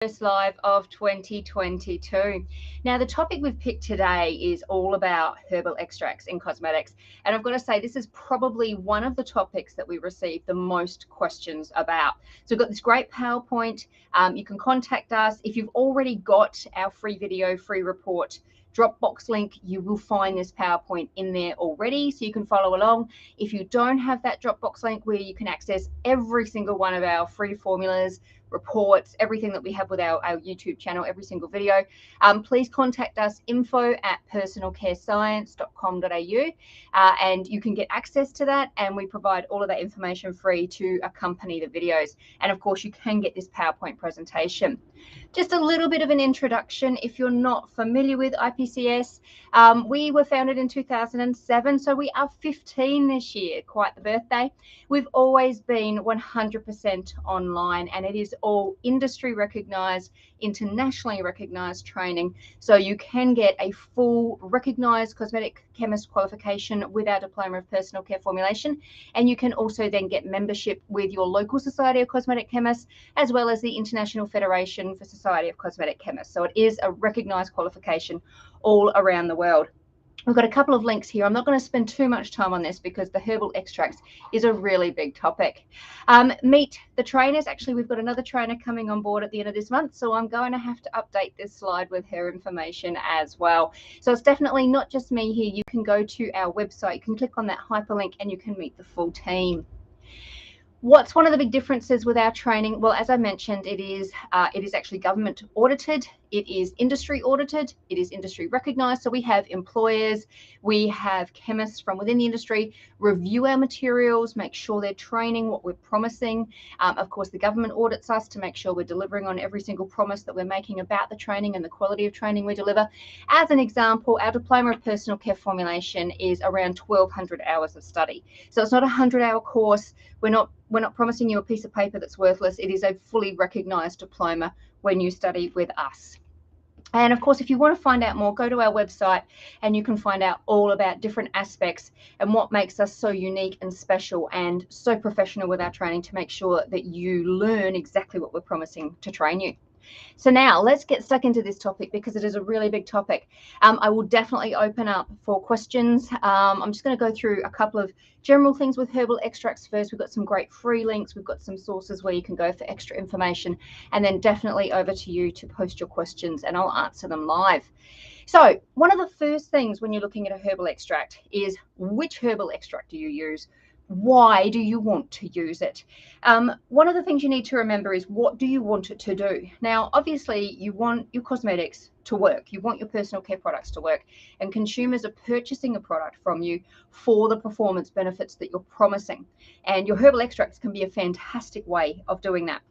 First live of 2022. Now, the topic we've picked today is all about herbal extracts in cosmetics. And I've got to say, this is probably one of the topics that we receive the most questions about. So we've got this great PowerPoint. You can contact us. If you've already got our free video, free report, Dropbox link, you will find this PowerPoint in there already, so you can follow along. If you don't have that Dropbox link where you can access every single one of our free formulas, reports, everything that we have with our YouTube channel, every single video, please contact us, info@personalcarescience.com.au, and you can get access to that, and we provide all of that information free to accompany the videos. And of course, you can get this PowerPoint presentation. Just a little bit of an introduction if you're not familiar with IPCS. We were founded in 2007, so we are 15 this year, quite the birthday. We've always been 100% online, and it is all industry recognized, internationally recognized training. So you can get a full recognized cosmetic chemist qualification with our diploma of personal care formulation. And you can also then get membership with your local Society of Cosmetic Chemists, as well as the International Federation for Society of Cosmetic Chemists. So it is a recognized qualification all around the world. We've got a couple of links here. I'm not going to spend too much time on this because the herbal extracts is a really big topic. Meet the trainers. Actually, we've got another trainer coming on board at the end of this month, so I'm going to have to update this slide with her information as well. So it's definitely not just me here. You can go to our website, you can click on that hyperlink, and you can meet the full team. What's one of the big differences with our training? Well, as I mentioned, it is actually government audited, it is industry audited, it is industry recognized. So we have employers, we have chemists from within the industry review our materials, make sure they're training what we're promising. Of course, the government audits us to make sure we're delivering on every single promise that we're making about the training and the quality of training we deliver. As an example, our diploma of personal care formulation is around 1,200 hours of study. So it's not a 100-hour course. We're not promising you a piece of paper that's worthless. It is a fully recognized diploma when you study with us. And of course, if you want to find out more, go to our website and you can find out all about different aspects and what makes us so unique and special and so professional with our training to make sure that you learn exactly what we're promising to train you. So now let's get stuck into this topic because it is a really big topic. I will definitely open up for questions. I'm just going to go through a couple of general things with herbal extracts first. We've got some great free links. We've got some sources where you can go for extra information, and then definitely over to you to post your questions and I'll answer them live. So one of the first things when you're looking at a herbal extract is which herbal extract do you use? Why do you want to use it? One of the things you need to remember is what do you want it to do? Now, obviously, you want your cosmetics to work. You want your personal care products to work. And consumers are purchasing a product from you for the performance benefits that you're promising. And your herbal extracts can be a fantastic way of doing that.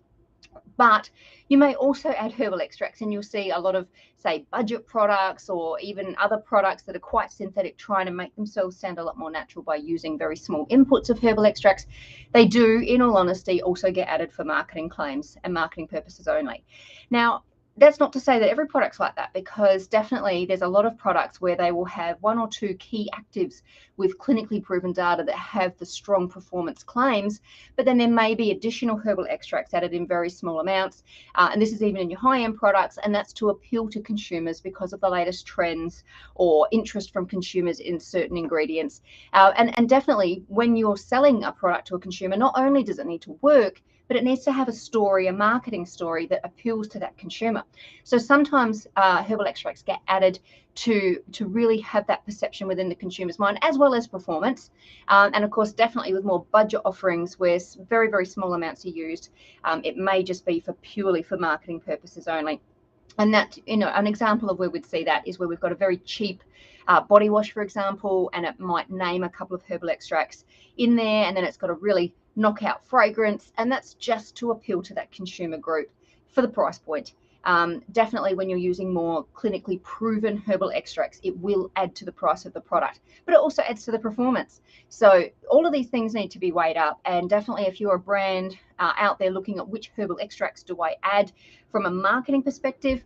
But you may also add herbal extracts, and you'll see a lot of, say, budget products or even other products that are quite synthetic, trying to make themselves sound a lot more natural by using very small inputs of herbal extracts. They do, in all honesty, also get added for marketing claims and marketing purposes only. Now, that's not to say that every product's like that, because definitely there's a lot of products where they will have one or two key actives with clinically proven data that have the strong performance claims, but then there may be additional herbal extracts added in very small amounts. And this is even in your high-end products, and that's to appeal to consumers because of the latest trends or interest from consumers in certain ingredients. And definitely when you're selling a product to a consumer, not only does it need to work, but it needs to have a story, a marketing story that appeals to that consumer. So sometimes herbal extracts get added to really have that perception within the consumer's mind, as well as performance. And of course, definitely with more budget offerings where very, very small amounts are used, it may just be purely for marketing purposes only. And that, an example of where we'd see that is where we've got a very cheap body wash, for example, and it might name a couple of herbal extracts in there, and then it's got a really knockout fragrance, and that's just to appeal to that consumer group for the price point. Definitely when you're using more clinically proven herbal extracts, it will add to the price of the product, but it also adds to the performance. So all of these things need to be weighed up, and definitely if you're a brand out there looking at which herbal extracts do I add from a marketing perspective,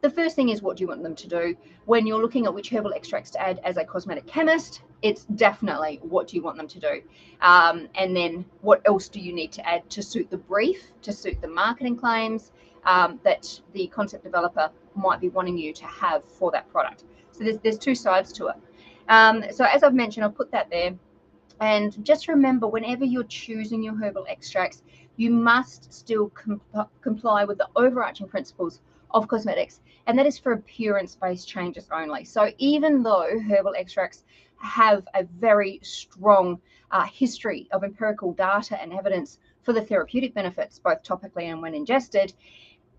the first thing is, what do you want them to do? When you're looking at which herbal extracts to add as a cosmetic chemist, it's definitely what do you want them to do? And then what else do you need to add to suit the brief, to suit the marketing claims, that the concept developer might be wanting you to have for that product. So there's two sides to it. So as I've mentioned, I'll put that there. And just remember, whenever you're choosing your herbal extracts, you must still comply with the overarching principles of cosmetics, and that is for appearance-based changes only. So even though herbal extracts have a very strong history of empirical data and evidence for the therapeutic benefits, both topically and when ingested,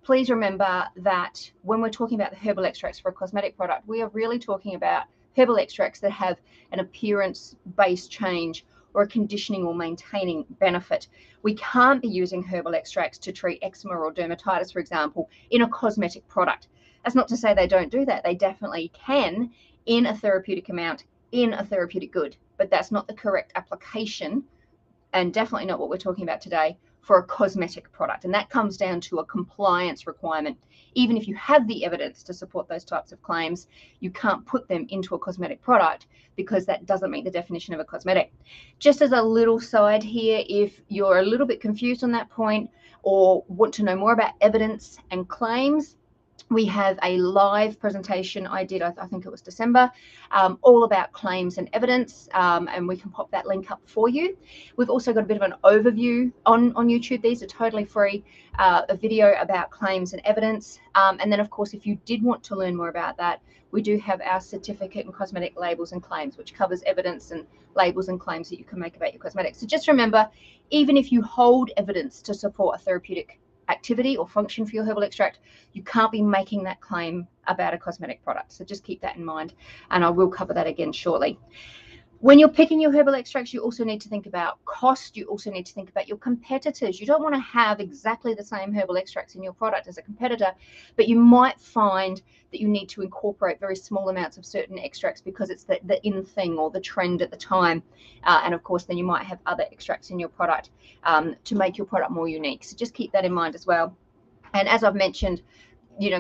please remember that when we're talking about the herbal extracts for a cosmetic product, we are really talking about herbal extracts that have an appearance-based change or a conditioning or maintaining benefit. We can't be using herbal extracts to treat eczema or dermatitis, for example, in a cosmetic product. That's not to say they don't do that. They definitely can in a therapeutic amount, in a therapeutic good, but that's not the correct application, and definitely not what we're talking about today for a cosmetic product. And that comes down to a compliance requirement. Even if you have the evidence to support those types of claims, you can't put them into a cosmetic product because that doesn't meet the definition of a cosmetic. Just as a little side here, if you're a little bit confused on that point or want to know more about evidence and claims, we have a live presentation I did, I think it was December, all about claims and evidence, and we can pop that link up for you. We've also got a bit of an overview on YouTube. These are totally free, a video about claims and evidence. And then, of course, if you did want to learn more about that, we do have our certificate in cosmetic labels and claims, which covers evidence and labels and claims that you can make about your cosmetics. So just remember, even if you hold evidence to support a therapeutic activity or function for your herbal extract, you can't be making that claim about a cosmetic product. So just keep that in mind, and I will cover that again shortly. When you're picking your herbal extracts, you also need to think about cost. You also need to think about your competitors. You don't want to have exactly the same herbal extracts in your product as a competitor, but you might find that you need to incorporate very small amounts of certain extracts because it's the in thing or the trend at the time. And of course, then you might have other extracts in your product to make your product more unique. So just keep that in mind as well. And as I've mentioned,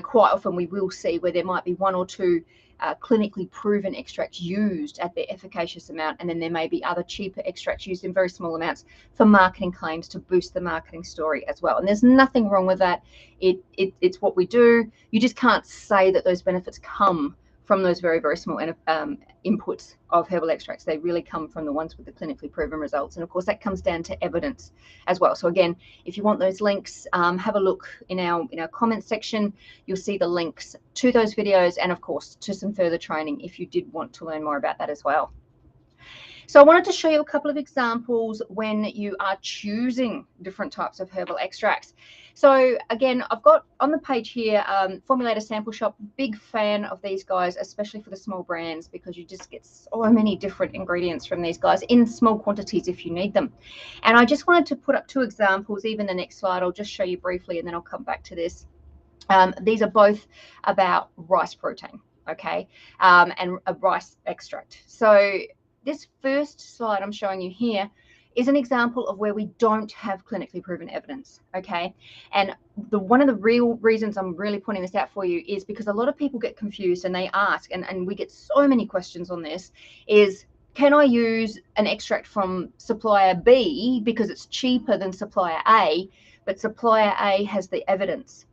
quite often we will see where there might be one or two clinically proven extracts used at their efficacious amount, and then there may be other cheaper extracts used in very small amounts for marketing claims to boost the marketing story as well. And there's nothing wrong with that. It's what we do. You just can't say that those benefits come from those very, very small inputs of herbal extracts. They really come from the ones with the clinically proven results. And of course, that comes down to evidence as well. So again, if you want those links, have a look in our comments section. You'll see the links to those videos and of course to some further training if you did want to learn more about that as well. So I wanted to show you a couple of examples when you are choosing different types of herbal extracts. So again, I've got on the page here, Formulator Sample Shop, big fan of these guys, especially for the small brands, because you just get so many different ingredients from these guys in small quantities if you need them. And I just wanted to put up two examples. Even the next slide, I'll just show you briefly, and then I'll come back to this. These are both about rice protein, okay, and a rice extract. So this first slide I'm showing you here is an example of where we don't have clinically proven evidence, okay? And one of the real reasons I'm really pointing this out for you is because a lot of people get confused and they ask, and we get so many questions on this, is can I use an extract from supplier B because it's cheaper than supplier A, but supplier A has the evidence?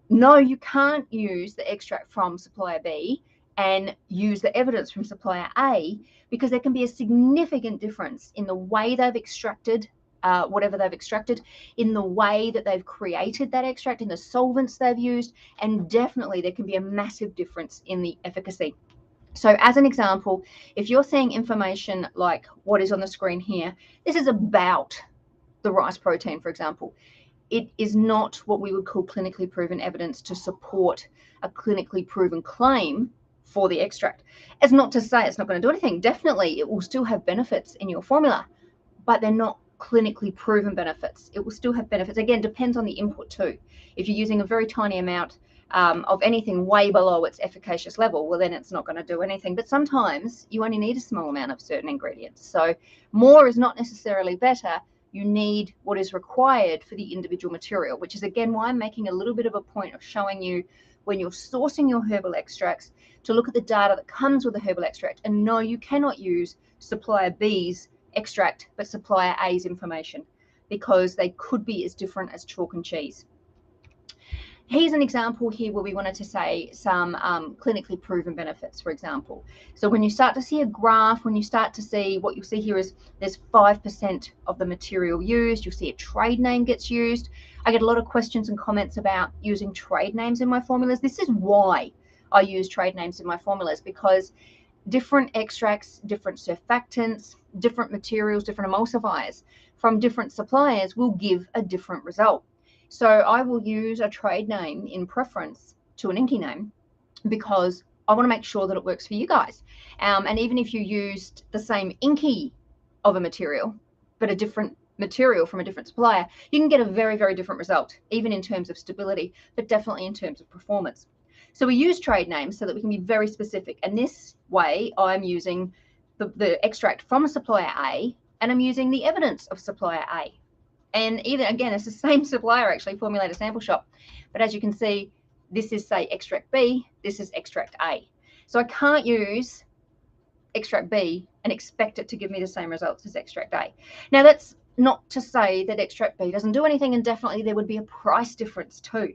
No, you can't use the extract from supplier B and use the evidence from supplier A, because there can be a significant difference in the way they've extracted whatever they've extracted, in the way that they've created that extract, in the solvents they've used, and definitely there can be a massive difference in the efficacy. So as an example, if you're seeing information like what is on the screen here, this is about the rice protein, for example. It is not what we would call clinically proven evidence to support a clinically proven claim for the extract. It's not to say it's not going to do anything. Definitely, it will still have benefits in your formula, but they're not clinically proven benefits. It will still have benefits. Again, depends on the input too. If you're using a very tiny amount of anything way below its efficacious level, well, then it's not going to do anything. But sometimes you only need a small amount of certain ingredients. So more is not necessarily better. You need what is required for the individual material, which is again why I'm making a little bit of a point of showing you when you're sourcing your herbal extracts to look at the data that comes with the herbal extract. And no, you cannot use supplier B's extract but supplier A's information, because they could be as different as chalk and cheese. Here's an example here where we wanted to say some clinically proven benefits, for example. So when you start to see a graph, when you start to see, what you'll see here is there's 5% of the material used. You'll see a trade name gets used. I get a lot of questions and comments about using trade names in my formulas. This is why I use trade names in my formulas, because different extracts, different surfactants, different materials, different emulsifiers from different suppliers will give a different result. So I will use a trade name in preference to an inky name because I want to make sure that it works for you guys. And even if you used the same inky of a material, but a different material from a different supplier, you can get a very, very different result, even in terms of stability, but definitely in terms of performance. So we use trade names so that we can be very specific. And this way I'm using the extract from supplier A, and I'm using the evidence of supplier A. And even again, it's the same supplier, actually, Formulator Sample Shop. But as you can see, this is, say, extract B, this is extract A. So I can't use extract B and expect it to give me the same results as extract A. Now, that's not to say that extract B doesn't do anything, and definitely there would be a price difference too.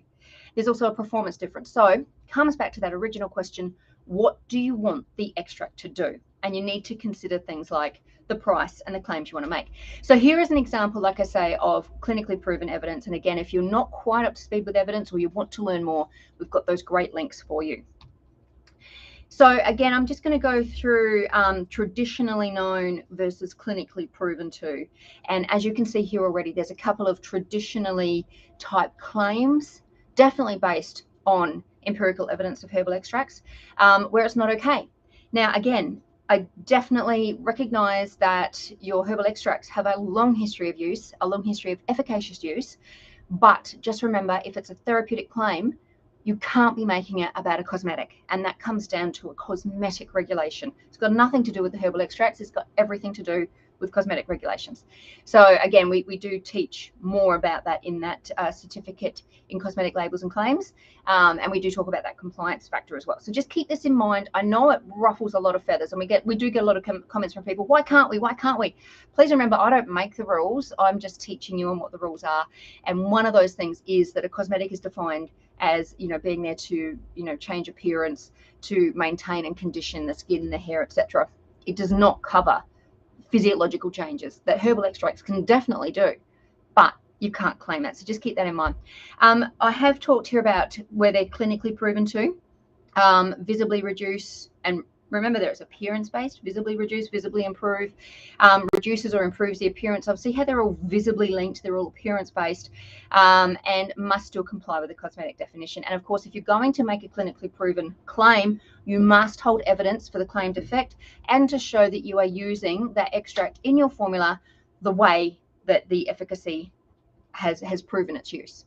There's also a performance difference. So it comes back to that original question, what do you want the extract to do? And you need to consider things like the price and the claims you want to make. So here is an example, like I say, of clinically proven evidence. And again, if you're not quite up to speed with evidence or you want to learn more, we've got those great links for you. So again, I'm just going to go through traditionally known versus clinically proven too. And as you can see here already, there's a couple of traditionally type claims, definitely based on empirical evidence of herbal extracts, where it's not okay. Now, again, I definitely recognize that your herbal extracts have a long history of use, a long history of efficacious use, but just remember, if it's a therapeutic claim, you can't be making it about a cosmetic, and that comes down to a cosmetic regulation. It's got nothing to do with the herbal extracts, it's got everything to do with cosmetic regulations. So again, we do teach more about that in that certificate in cosmetic labels and claims, and we do talk about that compliance factor as well. So just keep this in mind. I know it ruffles a lot of feathers, and we do get a lot of comments from people, why can't we? Please remember, I don't make the rules, I'm just teaching you on what the rules are. And one of those things is that a cosmetic is defined as, being there to, change appearance, to maintain and condition the skin, the hair, etc. It does not cover physiological changes that herbal extracts can definitely do, but you can't claim that. So just keep that in mind. I have talked here about where they're clinically proven to visibly reduce, and remember there it's appearance-based, visibly reduce, visibly improve, reduces or improves the appearance of. See how they're all visibly linked, they're all appearance-based, and must still comply with the cosmetic definition. And of course, if you're going to make a clinically proven claim, you must hold evidence for the claimed effect and to show that you are using that extract in your formula the way that the efficacy has proven its use.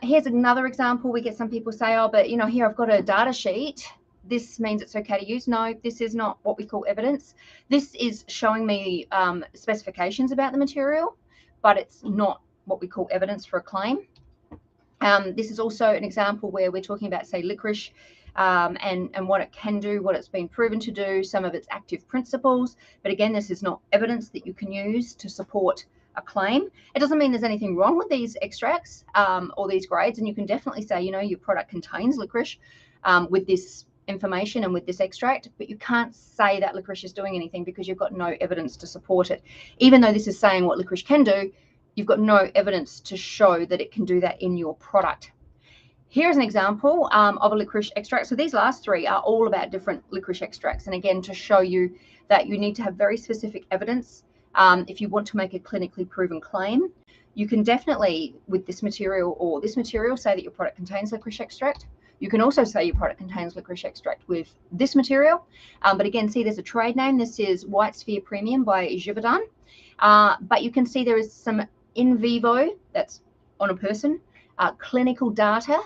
Here's another example. We get some people say, oh, but here I've got a data sheet. This means it's okay to use. No, this is not what we call evidence. This is showing me specifications about the material, but it's not what we call evidence for a claim. This is also an example where we're talking about, say, licorice and what it can do, what it's been proven to do, some of its active principles. But again, this is not evidence that you can use to support a claim. It doesn't mean there's anything wrong with these extracts or these grades, and you can definitely say, your product contains licorice with this information and with this extract, but you can't say that licorice is doing anything because you've got no evidence to support it. Even though this is saying what licorice can do, you've got no evidence to show that it can do that in your product. Here's an example of a licorice extract. So these last three are all about different licorice extracts, and again, to show you that you need to have very specific evidence. If you want to make a clinically proven claim, you can definitely, with this material or this material, say that your product contains licorice extract. You can also say your product contains licorice extract with this material. But again, see there's a trade name. This is White Sphere Premium by Givaudan. But you can see there is some in vivo, that's on a person, clinical data,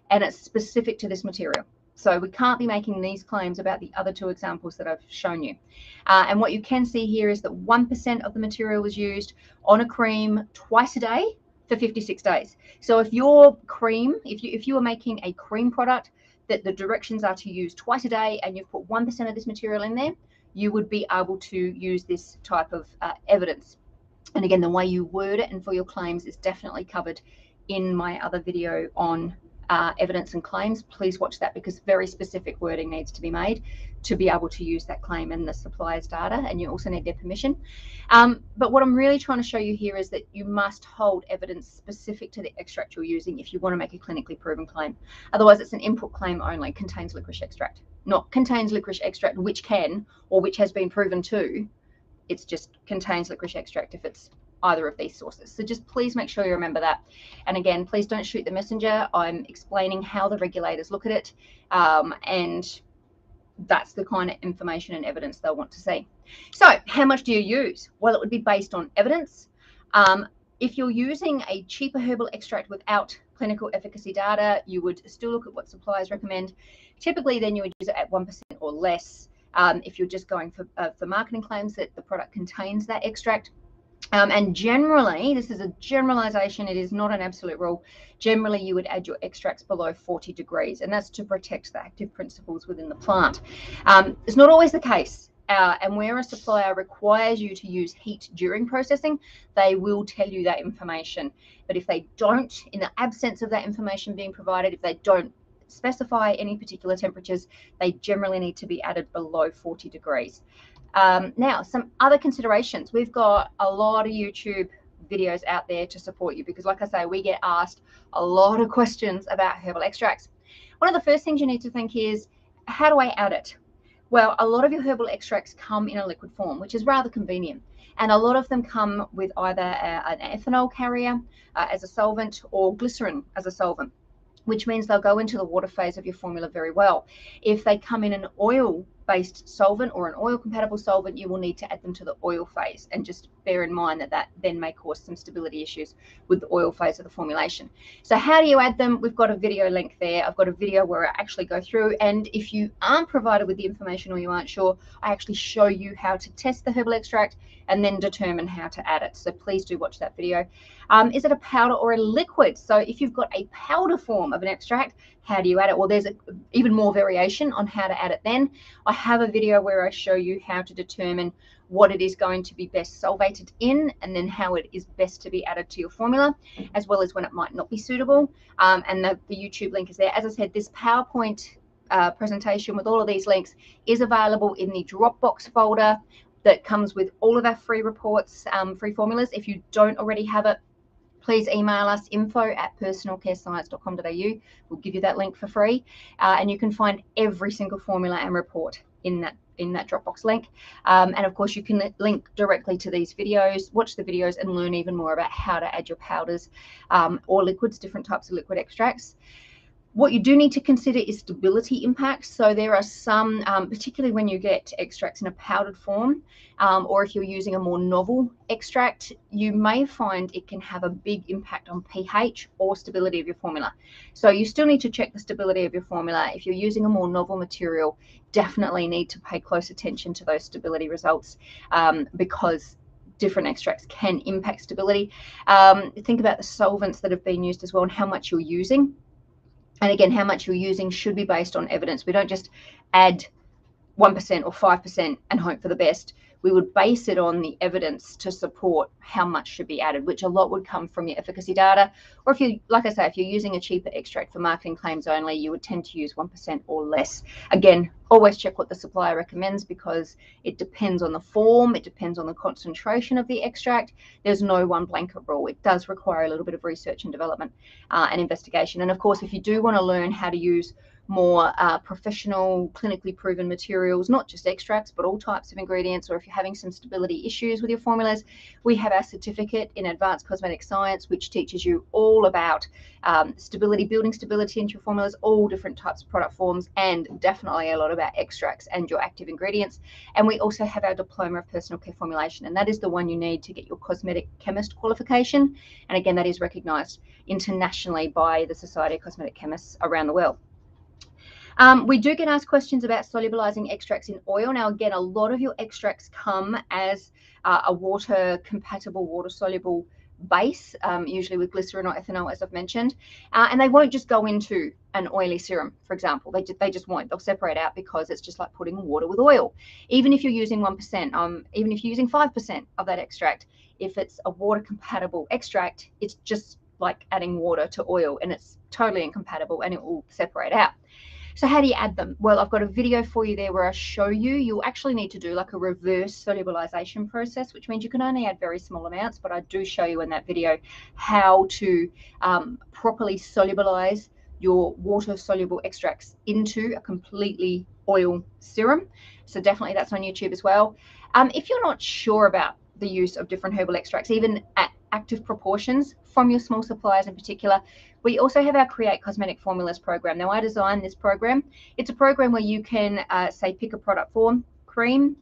and it's specific to this material. So we can't be making these claims about the other two examples that I've shown you. And what you can see here is that 1% of the material was used on a cream twice a day for 56 days. So if your cream, if you are making a cream product that the directions are to use twice a day and you've put 1% of this material in there, you would be able to use this type of evidence. And again, the way you word it and for your claims is definitely covered in my other video on evidence and claims. Please watch that, because very specific wording needs to be made to be able to use that claim in the supplier's data, and you also need their permission. But what I'm really trying to show you here is that you must hold evidence specific to the extract you're using if you want to make a clinically proven claim. Otherwise, it's an input claim only, contains licorice extract, not contains licorice extract which can or which has been proven to. It's just contains licorice extract if it's either of these sources. So just please make sure you remember that. And again, please don't shoot the messenger. I'm explaining how the regulators look at it, and that's the kind of information and evidence they'll want to see. So how much do you use? Well, it would be based on evidence. If you're using a cheaper herbal extract without clinical efficacy data, you would still look at what suppliers recommend. Typically, then you would use it at 1% or less. If you're just going for marketing claims that the product contains that extract. And generally, this is a generalization, it is not an absolute rule. Generally, you would add your extracts below 40 degrees, and that's to protect the active principles within the plant. It's not always the case. And where a supplier requires you to use heat during processing, they will tell you that information. But if they don't, in the absence of that information being provided, if they don't specify any particular temperatures, they generally need to be added below 40 degrees. Now, some other considerations. We've got a lot of YouTube videos out there to support you, because like I say, we get asked a lot of questions about herbal extracts. One of the first things you need to think is, how do I add it? Well, a lot of your herbal extracts come in a liquid form, which is rather convenient. And a lot of them come with either an ethanol carrier as a solvent or glycerin as a solvent, which means they'll go into the water phase of your formula very well. If they come in an oil-based solvent or an oil-compatible solvent, you will need to add them to the oil phase. And just bear in mind that that then may cause some stability issues with the oil phase of the formulation. So how do you add them? We've got a video link there. I've got a video where I actually go through, and if you aren't provided with the information or you aren't sure, I actually show you how to test the herbal extract and then determine how to add it. So please do watch that video. Is it a powder or a liquid? So if you've got a powder form of an extract, how do you add it? Well, there's even more variation on how to add it then. I have a video where I show you how to determine what it is going to be best solvated in, and then how it is best to be added to your formula, as well as when it might not be suitable. And the YouTube link is there. As I said, this PowerPoint presentation with all of these links is available in the Dropbox folder that comes with all of our free reports, free formulas. If you don't already have it, please email us info@personalcarescience.com.au. We'll give you that link for free, and you can find every single formula and report in that Dropbox link. And of course, you can link directly to these videos, watch the videos, and learn even more about how to add your powders or liquids, different types of liquid extracts. What you do need to consider is stability impacts. So there are some, particularly when you get extracts in a powdered form, or if you're using a more novel extract, you may find it can have a big impact on pH or stability of your formula. So you still need to check the stability of your formula. If you're using a more novel material, definitely need to pay close attention to those stability results, because different extracts can impact stability. Think about the solvents that have been used as well and how much you're using. And again, how much you're using should be based on evidence. We don't just add 1% or 5% and hope for the best. We would base it on the evidence to support how much should be added, which a lot would come from your efficacy data. Or if you, like I say, if you're using a cheaper extract for marketing claims only, you would tend to use 1% or less. Again, always check what the supplier recommends, because it depends on the form, it depends on the concentration of the extract. There's no one blanket rule. It does require a little bit of research and development and investigation. And of course, if you do want to learn how to use more professional, clinically proven materials, not just extracts, but all types of ingredients, or if you're having some stability issues with your formulas, we have our certificate in Advanced Cosmetic Science, which teaches you all about stability, building stability into your formulas, all different types of product forms, and definitely a lot about extracts and your active ingredients. And we also have our Diploma of Personal Care Formulation, and that is the one you need to get your cosmetic chemist qualification. And again, that is recognized internationally by the Society of Cosmetic Chemists around the world. We do get asked questions about solubilizing extracts in oil. Now, again, a lot of your extracts come as a water-compatible, water-soluble base, usually with glycerin or ethanol, as I've mentioned. And they won't just go into an oily serum, for example. They just won't. They'll separate out, because it's just like putting water with oil. Even if you're using 1%, even if you're using 5% of that extract, if it's a water-compatible extract, it's just like adding water to oil, and it's totally incompatible and it will separate out. So how do you add them? Well, I've got a video for you there where I show you. You'll actually need to do like a reverse solubilization process, which means you can only add very small amounts, but I do show you in that video how to properly solubilize your water soluble extracts into a completely oil serum. So definitely that's on YouTube as well. If you're not sure about the use of different herbal extracts, even at active proportions from your small suppliers in particular, we also have our Create Cosmetic Formulas program. Now, I designed this program. It's a program where you can, say, pick a product form, cream.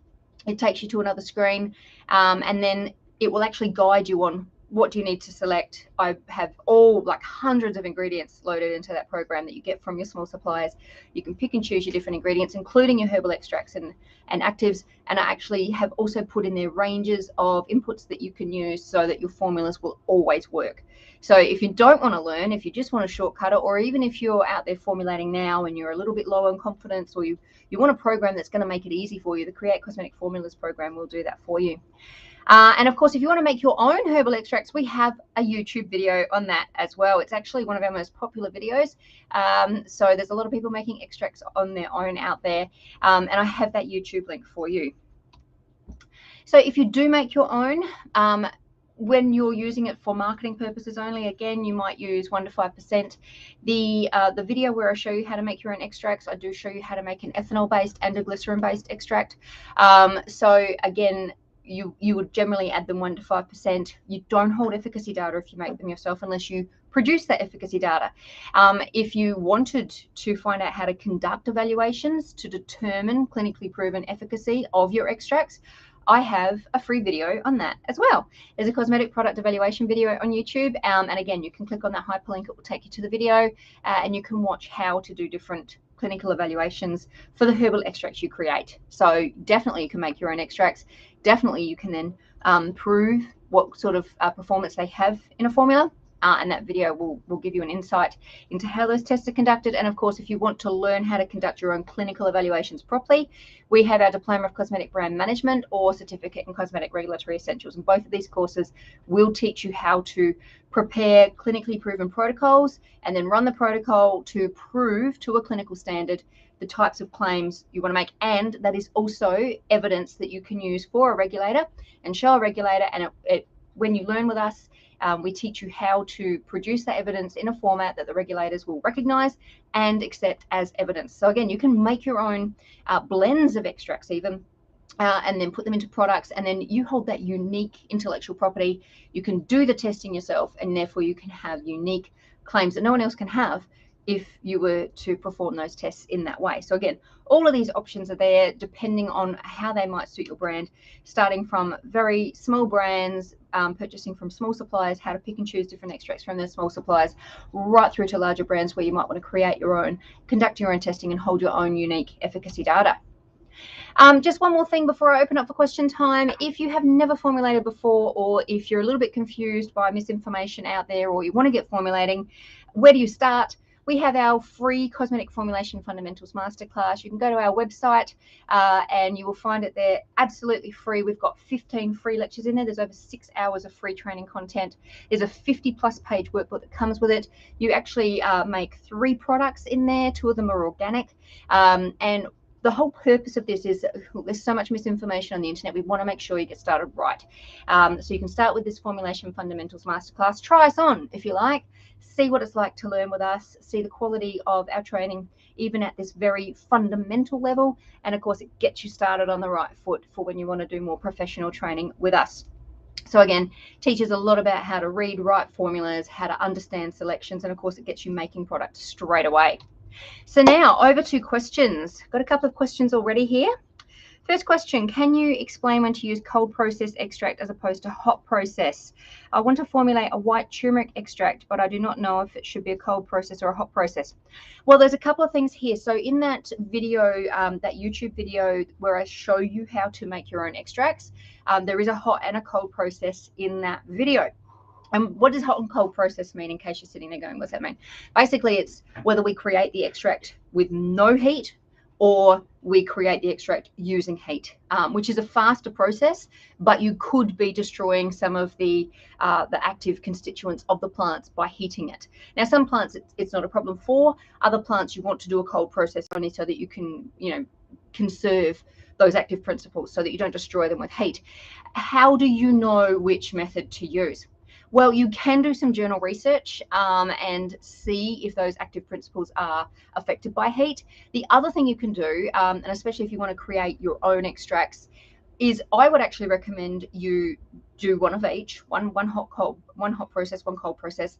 It takes you to another screen, and then it will actually guide you on what do you need to select. I have all like hundreds of ingredients loaded into that program that you get from your small suppliers. You can pick and choose your different ingredients, including your herbal extracts and actives. And I actually have also put in there ranges of inputs that you can use so that your formulas will always work. So if you don't want to learn, if you just want to shortcut it, or even if you're out there formulating now and you're a little bit low on confidence, or you want a program that's going to make it easy for you, the Create Cosmetic Formulas program will do that for you. And of course, if you want to make your own herbal extracts, we have a YouTube video on that as well. It's actually one of our most popular videos. So there's a lot of people making extracts on their own out there. And I have that YouTube link for you. So if you do make your own, when you're using it for marketing purposes only, again, you might use 1 to 5%. The video where I show you how to make your own extracts, I do show you how to make an ethanol-based and a glycerin-based extract. So again, you would generally add them 1 to 5%. You don't hold efficacy data if you make them yourself unless you produce that efficacy data. If you wanted to find out how to conduct evaluations to determine clinically proven efficacy of your extracts, I have a free video on that as well. There's a cosmetic product evaluation video on YouTube. And again, you can click on that hyperlink. It will take you to the video and you can watch how to do different clinical evaluations for the herbal extracts you create. So definitely you can make your own extracts. Definitely you can then prove what sort of performance they have in a formula. And that video will give you an insight into how those tests are conducted. And of course, if you want to learn how to conduct your own clinical evaluations properly, we have our Diploma of Cosmetic Brand Management or Certificate in Cosmetic Regulatory Essentials. And both of these courses will teach you how to prepare clinically proven protocols and then run the protocol to prove to a clinical standard the types of claims you want to make. And that is also evidence that you can use for a regulator and show a regulator. And when you learn with us, we teach you how to produce that evidence in a format that the regulators will recognize and accept as evidence. So again, you can make your own blends of extracts even, and then put them into products, and then you hold that unique intellectual property. You can do the testing yourself, and therefore you can have unique claims that no one else can have if you were to perform those tests in that way. So again, all of these options are there depending on how they might suit your brand, starting from very small brands, purchasing from small suppliers, how to pick and choose different extracts from their small suppliers, right through to larger brands where you might want to create your own, conduct your own testing and hold your own unique efficacy data. Just one more thing before I open up for question time. If you have never formulated before, or if you're a little bit confused by misinformation out there, or you want to get formulating, where do you start? We have our free Cosmetic Formulation Fundamentals Masterclass. You can go to our website and you will find it there absolutely free. We've got 15 free lectures in there. There's over 6 hours of free training content. There's a 50+ page workbook that comes with it. You actually make 3 products in there. 2 of them are organic. And the whole purpose of this is there's so much misinformation on the internet. We want to make sure you get started right. So you can start with this Formulation Fundamentals Masterclass. Try us on if you like. See what it's like to learn with us. See the quality of our training, even at this very fundamental level. And of course, it gets you started on the right foot for when you want to do more professional training with us. So again, teaches a lot about how to read, write formulas, how to understand selections, and of course, it gets you making products straight away. So now over to questions. Got a couple of questions already here. First question, can you explain when to use cold process extract as opposed to hot process? I want to formulate a white turmeric extract, but I do not know if it should be a cold process or a hot process. Well, there's a couple of things here. So in that video, that YouTube video where I show you how to make your own extracts, there is a hot and a cold process in that video. And what does hot and cold process mean, in case you're sitting there going, what's that mean? Basically, it's whether we create the extract with no heat or we create the extract using heat, which is a faster process, but you could be destroying some of the active constituents of the plants by heating it. Now, some plants it's not a problem for. Other plants you want to do a cold process only so that you can, conserve those active principles so that you don't destroy them with heat. How do you know which method to use? Well, you can do some journal research and see if those active principles are affected by heat. The other thing you can do, and especially if you want to create your own extracts, is I would actually recommend you do one of each, one hot process, one cold process,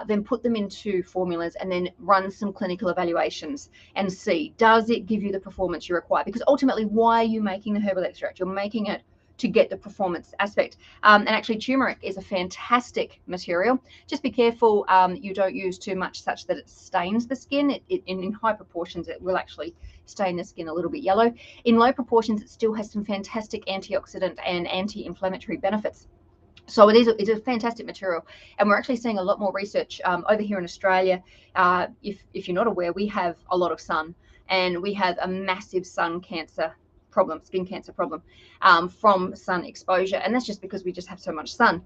then put them into formulas and then run some clinical evaluations and see, does it give you the performance you require? Because ultimately, why are you making the herbal extract? You're making it to get the performance aspect. And actually turmeric is a fantastic material. Just be careful you don't use too much such that it stains the skin. In high proportions, it will actually stain the skin a little bit yellow. In low proportions, it still has some fantastic antioxidant and anti-inflammatory benefits. So it's a fantastic material, and we're actually seeing a lot more research over here in Australia. If you're not aware, we have a lot of sun, and we have a massive skin cancer problem from sun exposure, and that's just because we just have so much sun.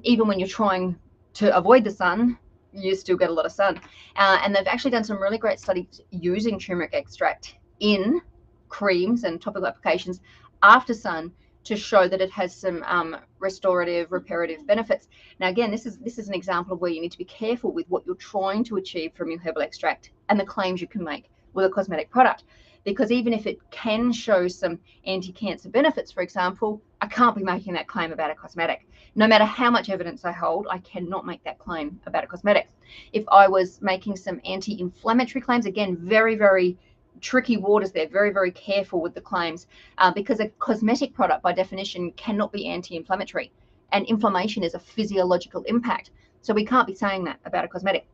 Even when you're trying to avoid the sun, you still get a lot of sun. And they've actually done some really great studies using turmeric extract in creams and topical applications after sun to show that it has some restorative, reparative benefits. Now, again, this is an example of where you need to be careful with what you're trying to achieve from your herbal extract and the claims you can make with a cosmetic product. Because even if it can show some anti-cancer benefits, for example, I can't be making that claim about a cosmetic. No matter how much evidence I hold, I cannot make that claim about a cosmetic. If I was making some anti-inflammatory claims, again, very, very tricky waters there, very, very careful with the claims, because a cosmetic product by definition cannot be anti-inflammatory, and inflammation is a physiological impact. So we can't be saying that about a cosmetic.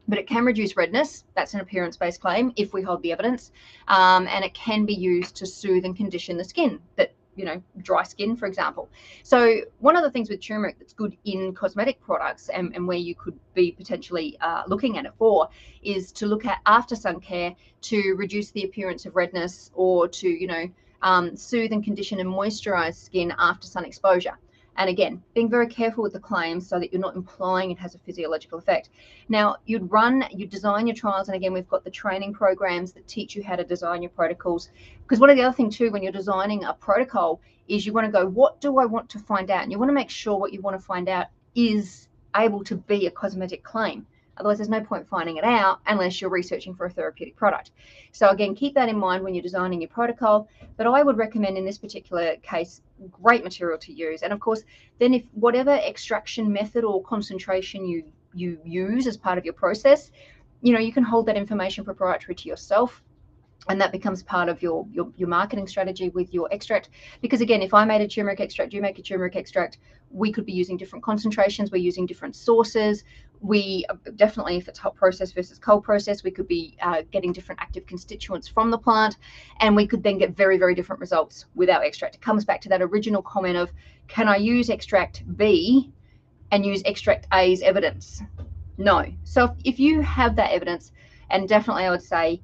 But it can reduce redness. That's an appearance-based claim if we hold the evidence. And it can be used to soothe and condition the skin, dry skin, for example. So one of the things with turmeric that's good in cosmetic products and where you could be potentially looking at it for is to look at after sun care to reduce the appearance of redness or to, soothe and condition and moisturize skin after sun exposure. And again, being very careful with the claims so that you're not implying it has a physiological effect. Now, you design your trials, and again, we've got the training programs that teach you how to design your protocols. Because one of the other things too, when you're designing a protocol, is you want to go, what do I want to find out? And you want to make sure what you want to find out is able to be a cosmetic claim. Otherwise, there's no point finding it out unless you're researching for a therapeutic product. So again, keep that in mind when you're designing your protocol. But I would recommend in this particular case, great material to use. And of course, then if whatever extraction method or concentration you use as part of your process, you can hold that information proprietary to yourself. And that becomes part of your marketing strategy with your extract. Because again, if I made a turmeric extract, you make a turmeric extract, we could be using different concentrations. We're using different sources. We definitely, if it's hot process versus cold process, we could be getting different active constituents from the plant, and we could then get very, very different results with our extract. It comes back to that original comment of, can I use extract B and use extract A's evidence? No. So if you have that evidence, and definitely I would say,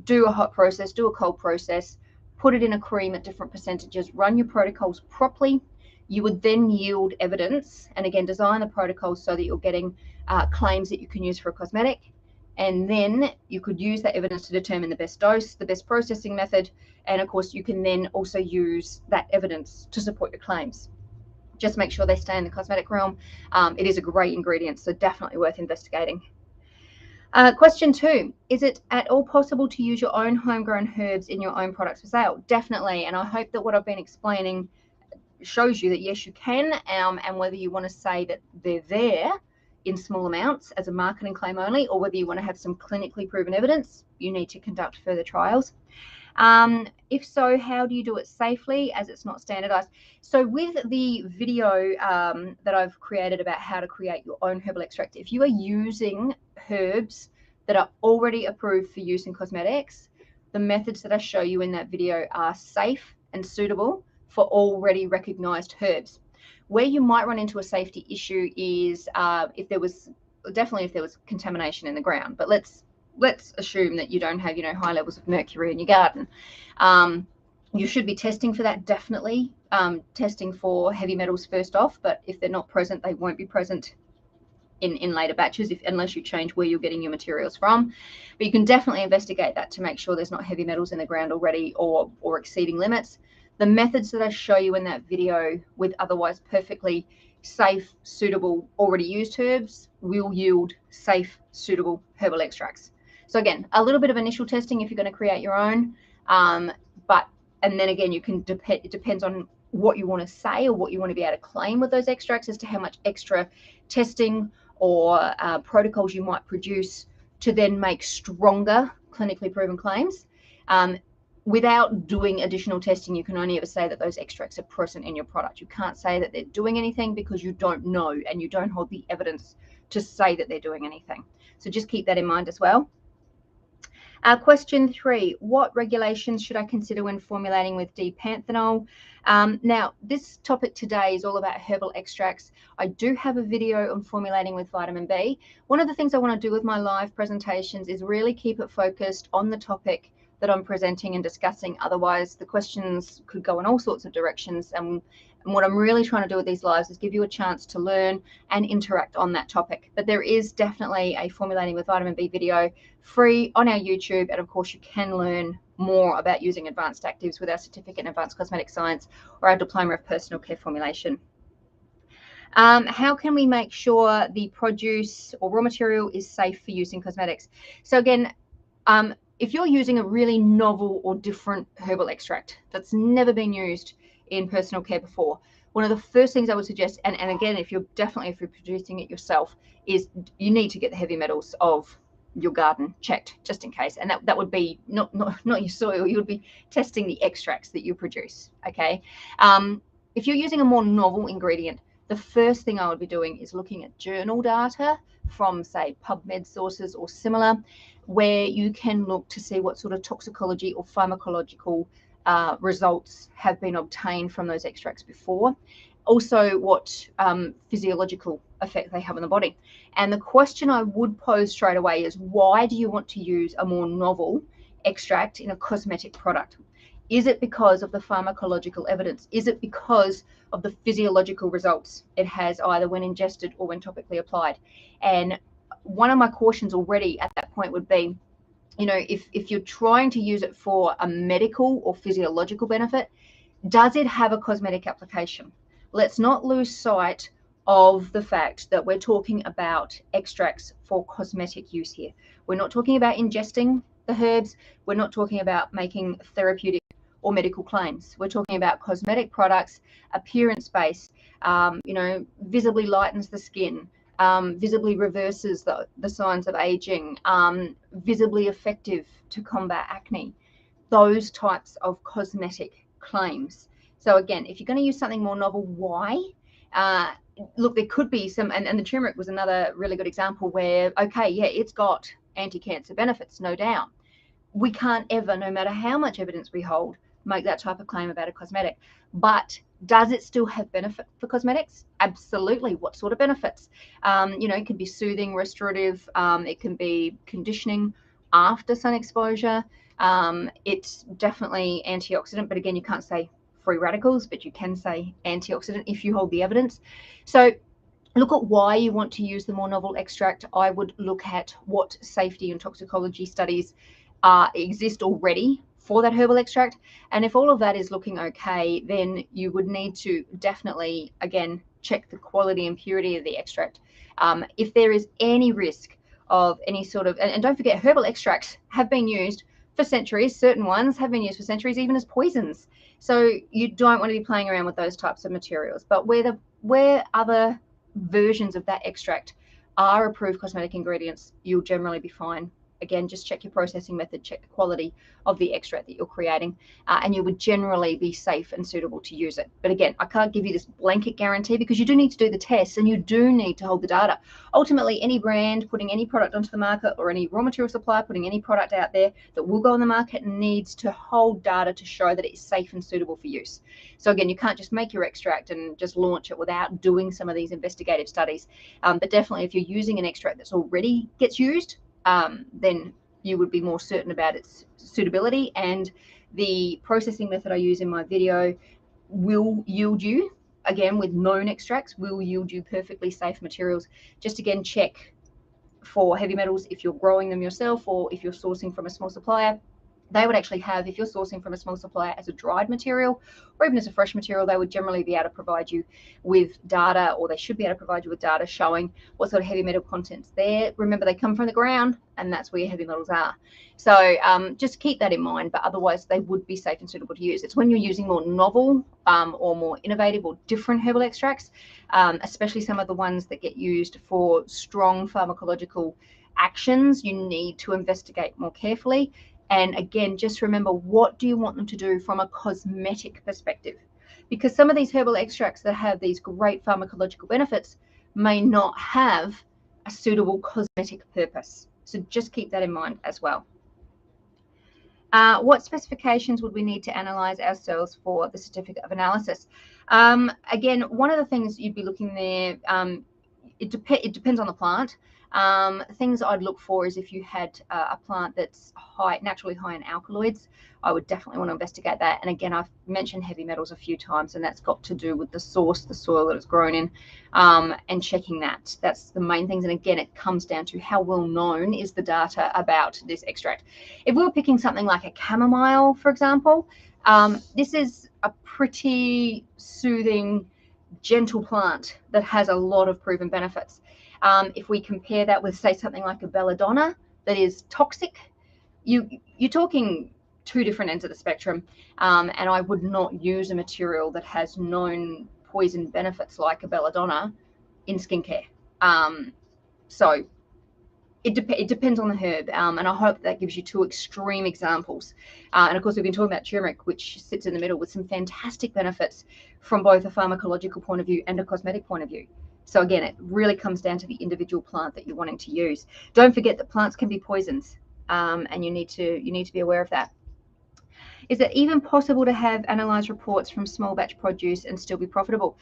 do a hot process, do a cold process, put it in a cream at different percentages, run your protocols properly. You would then yield evidence, and again, design the protocols so that you're getting claims that you can use for a cosmetic. And then you could use that evidence to determine the best dose, the best processing method. And of course, you can then also use that evidence to support your claims. Just make sure they stay in the cosmetic realm. It is a great ingredient, so definitely worth investigating. Question 2, is it at all possible to use your own homegrown herbs in your own products for sale? Definitely. And I hope that what I've been explaining shows you that yes, you can, and whether you want to say that they're there in small amounts as a marketing claim only, or whether you want to have some clinically proven evidence, you need to conduct further trials. If so, how do you do it safely as it's not standardized? So with the video that I've created about how to create your own herbal extract, if you are using herbs that are already approved for use in cosmetics, the methods that I show you in that video are safe and suitable for already recognized herbs. Where you might run into a safety issue is if there was contamination in the ground. But let's let's assume that you don't have, high levels of mercury in your garden. You should be testing for that, definitely. Testing for heavy metals first off, but if they're not present, they won't be present in later batches unless you change where you're getting your materials from. But you can definitely investigate that to make sure there's not heavy metals in the ground already or exceeding limits. The methods that I show you in that video with otherwise perfectly safe, suitable, already used herbs will yield safe, suitable herbal extracts. So again, a little bit of initial testing if you're going to create your own, and then again, it depends on what you want to say or what you want to be able to claim with those extracts as to how much extra testing or protocols you might produce to then make stronger clinically proven claims. Without doing additional testing, you can only ever say that those extracts are present in your product. You can't say that they're doing anything because you don't know and you don't hold the evidence to say that they're doing anything. So just keep that in mind as well. Question 3, what regulations should I consider when formulating with D-panthenol? Now, this topic today is all about herbal extracts. I do have a video on formulating with vitamin B. One of the things I want to do with my live presentations is really keep it focused on the topic that I'm presenting and discussing. Otherwise, the questions could go in all sorts of directions. And what I'm really trying to do with these lives is give you a chance to learn and interact on that topic. But there is definitely a Formulating with Vitamin B video free on our YouTube. And of course, you can learn more about using advanced actives with our certificate in advanced cosmetic science or our diploma of personal care formulation. How can we make sure the produce or raw material is safe for use in cosmetics? So again, if you're using a really novel or different herbal extract that's never been used in personal care before, one of the first things I would suggest, and again, if you're producing it yourself, is you need to get the heavy metals of your garden checked just in case. And that would be not your soil, you would be testing the extracts that you produce. Okay. If you're using a more novel ingredient, the first thing I would be doing is looking at journal data from, say, PubMed sources or similar, where you can look to see what sort of toxicology or pharmacological results have been obtained from those extracts before. Also, what physiological effect they have on the body. And the question I would pose straight away is, why do you want to use a more novel extract in a cosmetic product? Is it because of the pharmacological evidence? Is it because of the physiological results it has either when ingested or when topically applied? And one of my cautions already at that point would be, if you're trying to use it for a medical or physiological benefit, does it have a cosmetic application? Let's not lose sight of the fact that we're talking about extracts for cosmetic use here. We're not talking about ingesting the herbs. We're not talking about making therapeutic or medical claims. We're talking about cosmetic products, appearance-based, visibly lightens the skin, visibly reverses the signs of aging, visibly effective to combat acne, those types of cosmetic claims. So again, if you're going to use something more novel, why? Look, there could be some, and the turmeric was another really good example where, okay, yeah, it's got anti-cancer benefits, no doubt. We can't ever, no matter how much evidence we hold, make that type of claim about a cosmetic. But does it still have benefit for cosmetics? Absolutely. What sort of benefits? It can be soothing, restorative. It can be conditioning after sun exposure. It's definitely antioxidant, but again, you can't say free radicals, but you can say antioxidant if you hold the evidence. So look at why you want to use the more novel extract. I would look at what safety and toxicology studies exist already for that herbal extract. And if all of that is looking okay, then you would need to definitely, again, check the quality and purity of the extract. If there is any risk of any sort of, and don't forget, herbal extracts have been used for centuries. Certain ones have been used for centuries, even as poisons. So you don't want to be playing around with those types of materials. But where other versions of that extract are approved cosmetic ingredients, you'll generally be fine. Again, just check your processing method, check the quality of the extract that you're creating, and you would generally be safe and suitable to use it. But again, I can't give you this blanket guarantee because you do need to do the tests and you do need to hold the data. Ultimately, any brand putting any product onto the market or any raw material supplier putting any product out there that will go on the market needs to hold data to show that it's safe and suitable for use. So again, you can't just make your extract and just launch it without doing some of these investigative studies. But definitely if you're using an extract that's already gets used, then you would be more certain about its suitability. And the processing method I use in my video will yield you, again with known extracts, will yield you perfectly safe materials. Just again, check for heavy metals if you're growing them yourself or if you're sourcing from a small supplier. They would actually have, if you're sourcing from a small supplier as a dried material or even as a fresh material, they would generally be able to provide you with data, or they should be able to provide you with data showing what sort of heavy metal content's there. Remember, they come from the ground, and that's where your heavy metals are. So just keep that in mind, but otherwise they would be safe and suitable to use. It's when you're using more novel or more innovative or different herbal extracts, especially some of the ones that get used for strong pharmacological actions, you need to investigate more carefully. And again, just remember, what do you want them to do from a cosmetic perspective? Because some of these herbal extracts that have these great pharmacological benefits may not have a suitable cosmetic purpose. So just keep that in mind as well. What specifications would we need to analyze ourselves for the certificate of analysis? Again, one of the things you'd be looking there, it depends on the plant. Things I'd look for is if you had a plant that's naturally high in alkaloids, I would definitely want to investigate that. And again, I've mentioned heavy metals a few times, and that's got to do with the source, the soil that it's grown in, and checking that. That's the main things. And again, it comes down to how well known is the data about this extract. If we were picking something like a chamomile, for example, this is a pretty soothing, gentle plant that has a lot of proven benefits. If we compare that with, say, something like a belladonna that is toxic, you're talking two different ends of the spectrum, and I would not use a material that has known poison benefits like a belladonna in skincare. So it depends on the herb, and I hope that gives you two extreme examples. And of course, we've been talking about turmeric, which sits in the middle with some fantastic benefits from both a pharmacological point of view and a cosmetic point of view. So again, it really comes down to the individual plant that you're wanting to use. Don't forget that plants can be poisons, and you need to be aware of that. Is it even possible to have analyzed reports from small batch produce and still be profitable?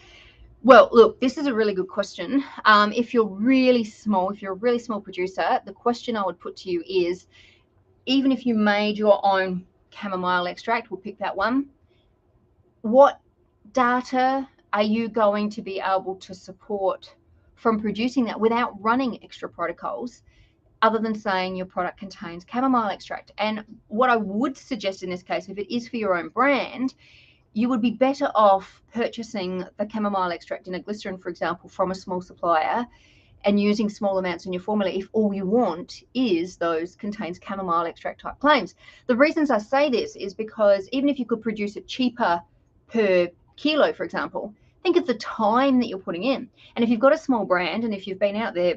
Well, look, this is a really good question. If you're really small, if you're a really small producer, the question I would put to you is, even if you made your own chamomile extract, we'll pick that one, what data are you going to be able to support from producing that without running extra protocols, other than saying your product contains chamomile extract? And what I would suggest in this case, if it is for your own brand, you would be better off purchasing the chamomile extract in a glycerin, for example, from a small supplier and using small amounts in your formula if all you want is those contains chamomile extract type claims. The reasons I say this is because even if you could produce it cheaper per kilo, for example, think of the time that you're putting in. And if you've got a small brand, and if you've been out there,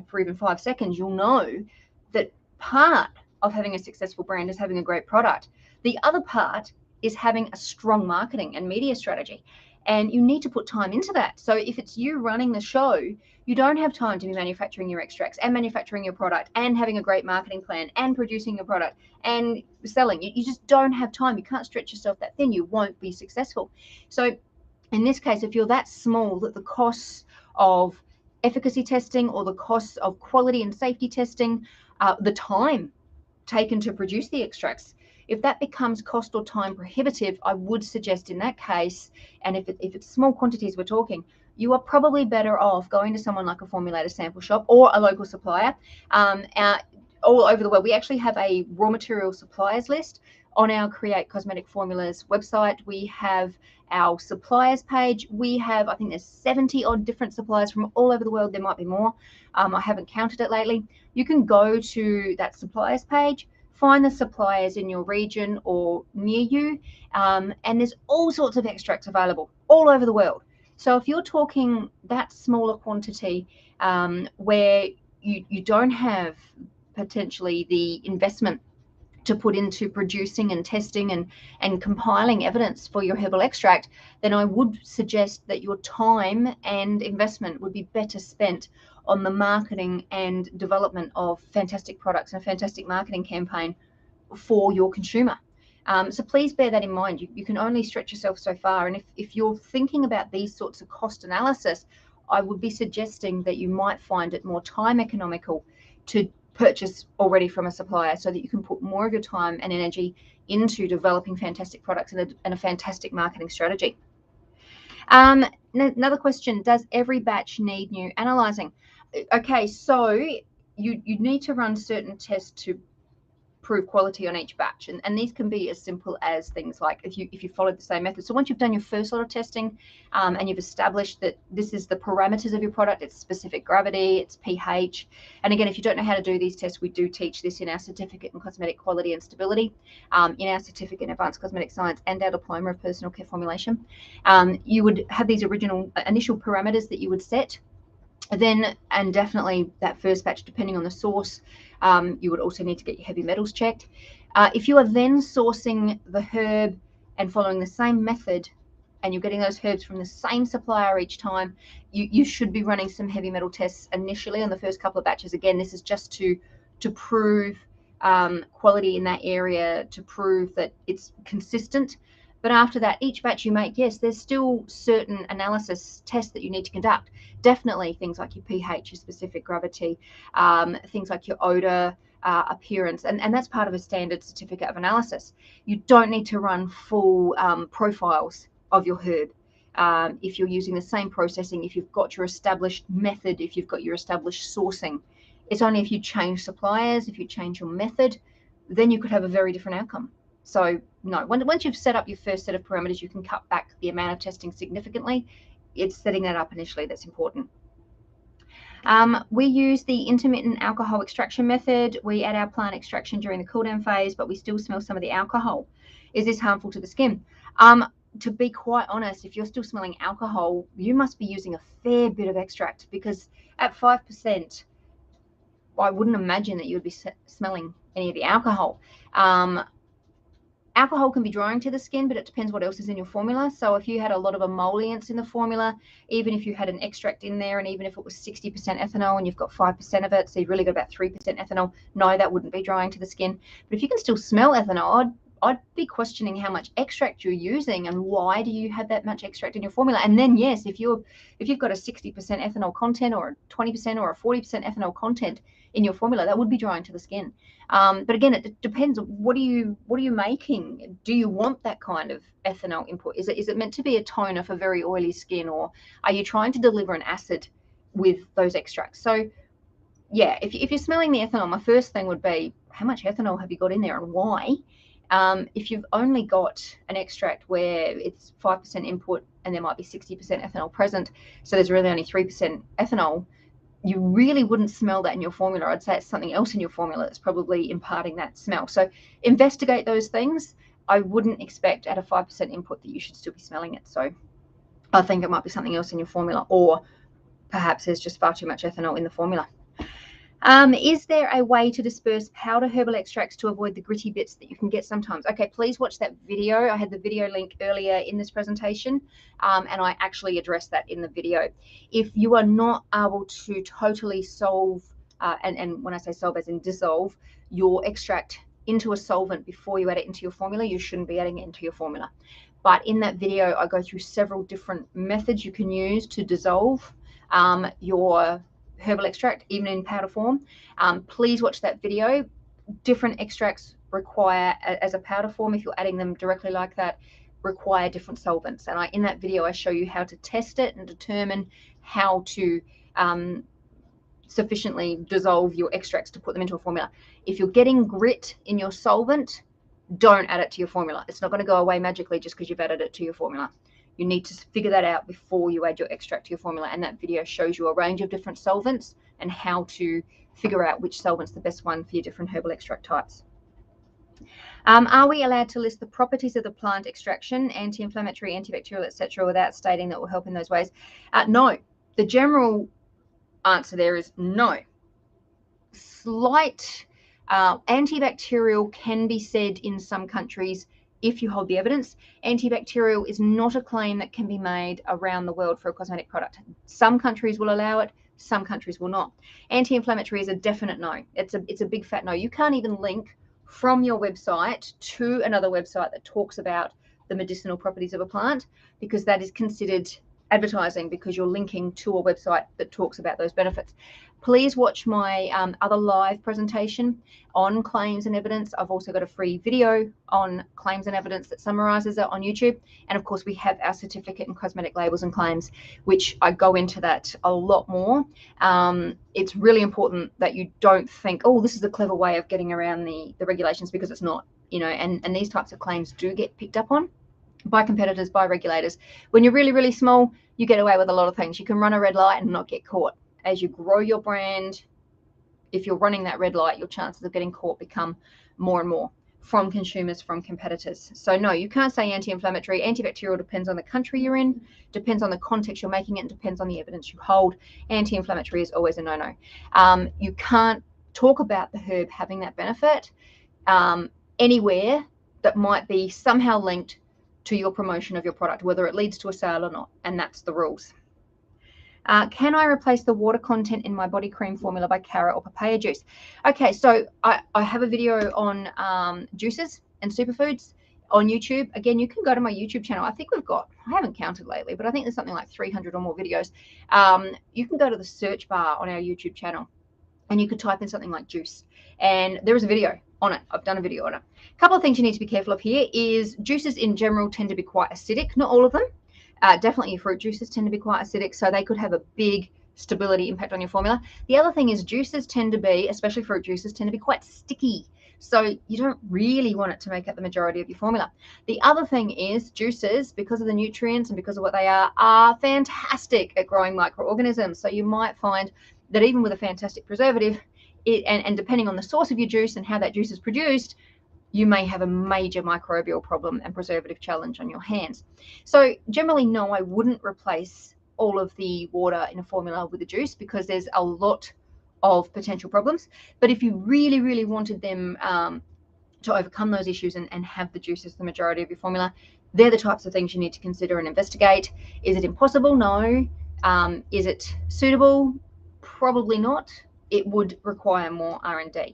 for even 5 seconds, you'll know that part of having a successful brand is having a great product. The other part is having a strong marketing and media strategy, and you need to put time into that. So if it's you running the show, you don't have time to be manufacturing your extracts and manufacturing your product and having a great marketing plan and producing your product and selling. You just don't have time. You can't stretch yourself that thin. You won't be successful. So in this case, if you're that small that the costs of efficacy testing or the costs of quality and safety testing, the time taken to produce the extracts, if that becomes cost or time prohibitive, I would suggest in that case, and if it's small quantities we're talking, you are probably better off going to someone like a formulator sample shop or a local supplier. All over the world, we actually have a raw material suppliers list on our Create Cosmetic Formulas website. We have our suppliers page. We have, I think there's 70 odd different suppliers from all over the world. There might be more. I haven't counted it lately. You can go to that suppliers page, find the suppliers in your region or near you, and there's all sorts of extracts available all over the world. So if you're talking that smaller quantity, where you don't have potentially the investment to put into producing and testing and compiling evidence for your herbal extract, then I would suggest that your time and investment would be better spent on the marketing and development of fantastic products and a fantastic marketing campaign for your consumer. So please bear that in mind. You can only stretch yourself so far. And if you're thinking about these sorts of cost analysis, I would be suggesting that you might find it more time economical to purchase already from a supplier, so that you can put more of your time and energy into developing fantastic products and a fantastic marketing strategy. Another question, does every batch need new analyzing? Okay, so you need to run certain tests to prove quality on each batch, and these can be as simple as things like if you follow the same method. So once you've done your first lot of testing and you've established that this is the parameters of your product, it's specific gravity, it's pH, and again, if you don't know how to do these tests, we do teach this in our certificate in cosmetic quality and stability, in our certificate in advanced cosmetic science, and our diploma of personal care formulation. You would have these original initial parameters that you would set. Then, and definitely that first batch, depending on the source, you would also need to get your heavy metals checked. If you are then sourcing the herb and following the same method, and you're getting those herbs from the same supplier each time, you should be running some heavy metal tests initially on the first couple of batches. Again, this is just to prove quality in that area, to prove that it's consistent. But after that, each batch you make, yes, there's still certain analysis tests that you need to conduct. Definitely things like your pH, your specific gravity, things like your odor, appearance, and that's part of a standard certificate of analysis. You don't need to run full profiles of your herb. If you're using the same processing, if you've got your established method, if you've got your established sourcing, it's only if you change suppliers, if you change your method, then you could have a very different outcome. So no, once you've set up your first set of parameters, you can cut back the amount of testing significantly. It's setting that up initially that's important. We use the intermittent alcohol extraction method. We add our plant extraction during the cool down phase, but we still smell some of the alcohol. Is this harmful to the skin? To be quite honest, if you're still smelling alcohol, you must be using a fair bit of extract, because at 5%, I wouldn't imagine that you would be smelling any of the alcohol. Alcohol can be drying to the skin, but it depends what else is in your formula. So if you had a lot of emollients in the formula, even if you had an extract in there, and even if it was 60% ethanol and you've got 5% of it, so you've really got about 3% ethanol, no, that wouldn't be drying to the skin. But if you can still smell ethanol, I'd be questioning how much extract you're using and why do you have that much extract in your formula. And then yes, if you've got a 60% ethanol content or a 20% or a 40% ethanol content in your formula, that would be drying to the skin. But again, it depends. What are you making? Do you want that kind of ethanol input? Is it meant to be a toner for very oily skin, or are you trying to deliver an acid with those extracts? So yeah, if you're smelling the ethanol, my first thing would be, how much ethanol have you got in there and why? If you've only got an extract where it's 5% input and there might be 60% ethanol present, so there's really only 3% ethanol, you really wouldn't smell that in your formula. I'd say it's something else in your formula that's probably imparting that smell. So investigate those things. I wouldn't expect at a 5% input that you should still be smelling it. So I think it might be something else in your formula, or perhaps there's just far too much ethanol in the formula. Is there a way to disperse powder herbal extracts to avoid the gritty bits that you can get sometimes? Okay, please watch that video. I had the video link earlier in this presentation, and I actually addressed that in the video. If you are not able to totally solve, and when I say solve as in dissolve, your extract into a solvent before you add it into your formula, you shouldn't be adding it into your formula. But in that video, I go through several different methods you can use to dissolve your herbal extract, even in powder form. Please watch that video. Different extracts require, as a powder form, if you're adding them directly like that, require different solvents. And in that video, I show you how to test it and determine how to sufficiently dissolve your extracts to put them into a formula. If you're getting grit in your solvent, don't add it to your formula. It's not going to go away magically just because you've added it to your formula. You need to figure that out before you add your extract to your formula, and that video shows you a range of different solvents and how to figure out which solvent's the best one for your different herbal extract types. Are we allowed to list the properties of the plant extraction, anti-inflammatory, antibacterial, etc., without stating that will help in those ways? No. The general answer there is no. Slight antibacterial can be said in some countries if you hold the evidence. Antibacterial is not a claim that can be made around the world for a cosmetic product. Some countries will allow it, some countries will not. Anti-inflammatory is a definite no. It's a big fat no. You can't even link from your website to another website that talks about the medicinal properties of a plant, because that is considered advertising, because you're linking to a website that talks about those benefits. Please watch my other live presentation on claims and evidence. I've also got a free video on claims and evidence that summarizes it on YouTube. And of course, we have our certificate in cosmetic labels and claims, which I go into that a lot more. It's really important that you don't think, oh, this is a clever way of getting around the regulations, because it's not, you know, and these types of claims do get picked up on by competitors, by regulators. When you're really, really small, you get away with a lot of things. You can run a red light and not get caught. As you grow your brand, if you're running that red light, your chances of getting caught become more and more from consumers, from competitors. So no, you can't say anti-inflammatory. Antibacterial depends on the country you're in, depends on the context you're making it, and depends on the evidence you hold. Anti-inflammatory is always a no-no. You can't talk about the herb having that benefit anywhere that might be somehow linked to your promotion of your product, whether it leads to a sale or not, and that's the rules. Can I replace the water content in my body cream formula by carrot or papaya juice? Okay, so I have a video on juices and superfoods on YouTube. Again, you can go to my YouTube channel. I think we've got, I haven't counted lately, but I think there's something like 300 or more videos. You can go to the search bar on our YouTube channel and you could type in something like juice, and there is a video on it. I've done a video on it. A couple of things you need to be careful of here is juices in general tend to be quite acidic. Not all of them. Definitely your fruit juices tend to be quite acidic, so they could have a big stability impact on your formula. The other thing is juices tend to be, especially fruit juices, tend to be quite sticky. So you don't really want it to make up the majority of your formula. The other thing is juices, because of the nutrients and because of what they are fantastic at growing microorganisms. So you might find that even with a fantastic preservative, and depending on the source of your juice and how that juice is produced, you may have a major microbial problem and preservative challenge on your hands. So generally, no, I wouldn't replace all of the water in a formula with the juice, because there's a lot of potential problems. But if you really, really wanted them to overcome those issues and have the juice as the majority of your formula, they're the types of things you need to consider and investigate. Is it impossible? No. Is it suitable? Probably not. It would require more R&D.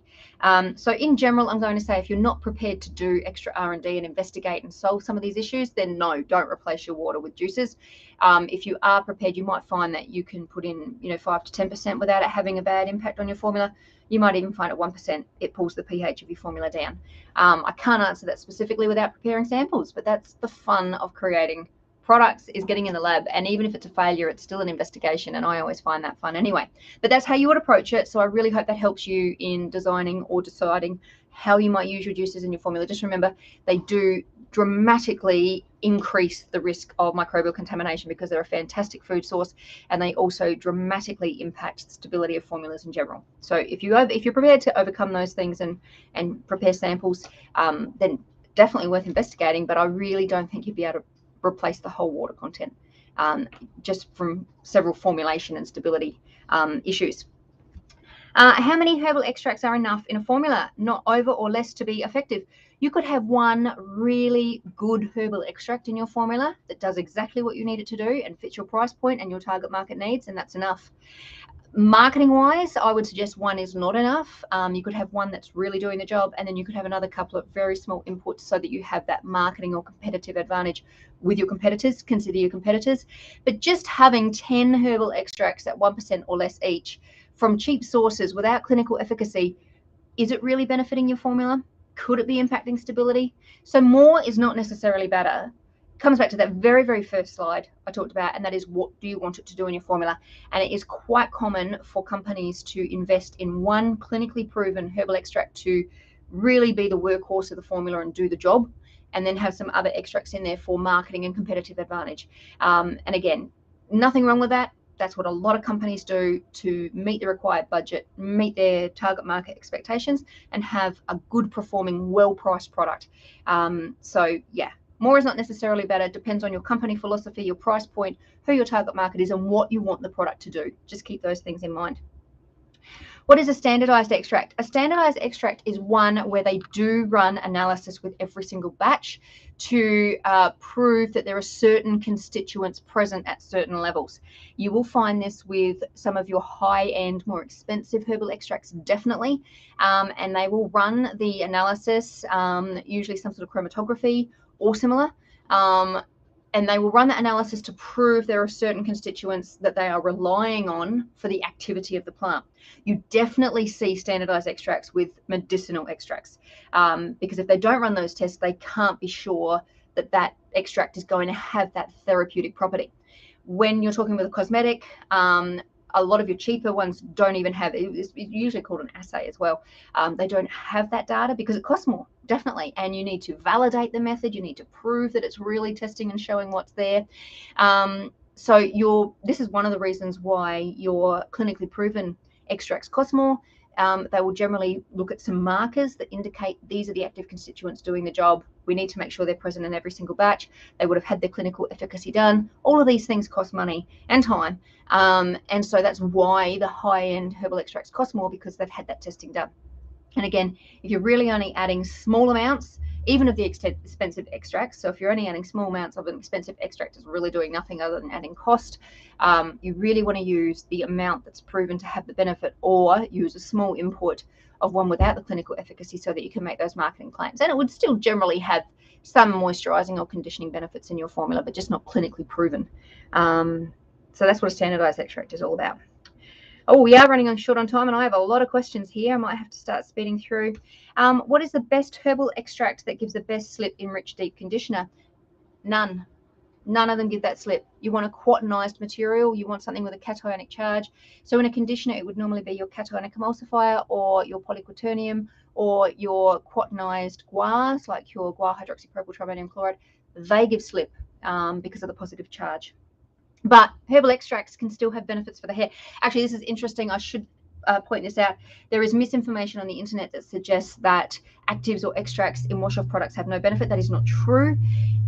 So in general, I'm going to say if you're not prepared to do extra R&D and investigate and solve some of these issues, then no, don't replace your water with juices. If you are prepared, you might find that you can put in 5 to 10% without it having a bad impact on your formula. You might even find at 1%, it pulls the pH of your formula down. I can't answer that specifically without preparing samples, but that's the fun of creating products, is getting in the lab. And even if it's a failure, it's still an investigation, and I always find that fun anyway. But that's how you would approach it. So I really hope that helps you in designing or deciding how you might use your juices in your formula. Just remember, they do dramatically increase the risk of microbial contamination because they're a fantastic food source, and they also dramatically impact the stability of formulas in general. So if you're prepared to overcome those things and prepare samples, then definitely worth investigating. But I really don't think you'd be able to replace the whole water content, just from several formulation and stability issues. How many herbal extracts are enough in a formula? Not over or less to be effective. You could have one really good herbal extract in your formula that does exactly what you need it to do and fits your price point and your target market needs, and that's enough. Marketing wise, I would suggest one is not enough. You could have one that's really doing the job, and then you could have another couple of very small inputs so that you have that marketing or competitive advantage with your competitors. Consider your competitors. But just having 10 herbal extracts at 1% or less each from cheap sources without clinical efficacy, is it really benefiting your formula? Could it be impacting stability? So more is not necessarily better. Comes back to that very, very first slide I talked about, and that is, what do you want it to do in your formula? And it is quite common for companies to invest in one clinically proven herbal extract to really be the workhorse of the formula and do the job, and then have some other extracts in there for marketing and competitive advantage. And again, nothing wrong with that. That's what a lot of companies do to meet the required budget, meet their target market expectations, and have a good performing, well-priced product. So yeah, more is not necessarily better. It depends on your company philosophy, your price point, who your target market is, and what you want the product to do. Just keep those things in mind. What is a standardized extract? A standardized extract is one where they do run analysis with every single batch to prove that there are certain constituents present at certain levels. You will find this with some of your high-end, more expensive herbal extracts, definitely, and they will run the analysis, usually some sort of chromatography or similar, and they will run that analysis to prove there are certain constituents that they are relying on for the activity of the plant. You definitely see standardized extracts with medicinal extracts, because if they don't run those tests, they can't be sure that that extract is going to have that therapeutic property. When you're talking with a cosmetic, a lot of your cheaper ones don't even have, it's usually called an assay as well. They don't have that data because it costs more, definitely. And you need to validate the method. You need to prove that it's really testing and showing what's there. So this is one of the reasons why your clinically proven extracts cost more. They will generally look at some markers that indicate these are the active constituents doing the job. We need to make sure they're present in every single batch. They would have had their clinical efficacy done. All of these things cost money and time. And so that's why the high-end herbal extracts cost more, because they've had that testing done. And again, if you're really only adding small amounts, even of the expensive extracts, so if you're only adding small amounts of an expensive extract, is really doing nothing other than adding cost, you really want to use the amount that's proven to have the benefit, or use a small input of one without the clinical efficacy so that you can make those marketing claims. And it would still generally have some moisturizing or conditioning benefits in your formula, but just not clinically proven. So that's what a standardized extract is all about. Oh, we are running on short on time, and I have a lot of questions here. I might have to start speeding through. What is the best herbal extract that gives the best slip in rich deep conditioner? None. None of them give that slip. You want a quatinized material. You want something with a cationic charge. So in a conditioner, it would normally be your cationic emulsifier or your polyquaternium or your quatinized guars, like your guar hydroxypropyl tribonium chloride. They give slip because of the positive charge. But herbal extracts can still have benefits for the hair. Actually, this is interesting. I should point this out. There is misinformation on the internet that suggests that actives or extracts in wash-off products have no benefit. That is not true.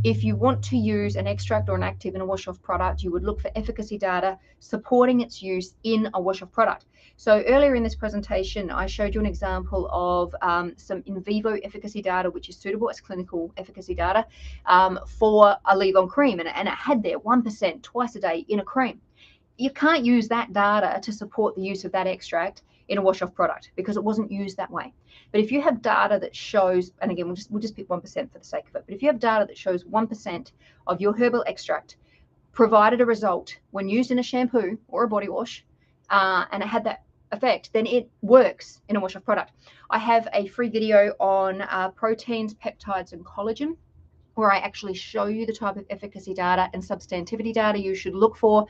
If you want to use an extract or an active in a wash-off product, you would look for efficacy data supporting its use in a wash-off product. So earlier in this presentation, I showed you an example of some in vivo efficacy data, which is suitable as clinical efficacy data for a leave-on cream. And it had there 1% twice a day in a cream. You can't use that data to support the use of that extract in a wash-off product because it wasn't used that way. But if you have data that shows, and again, we'll just pick 1% for the sake of it, but if you have data that shows 1% of your herbal extract provided a result when used in a shampoo or a body wash, and it had that effect, then it works in a wash-off product. I have a free video on proteins, peptides, and collagen, where I actually show you the type of efficacy data and substantivity data you should look for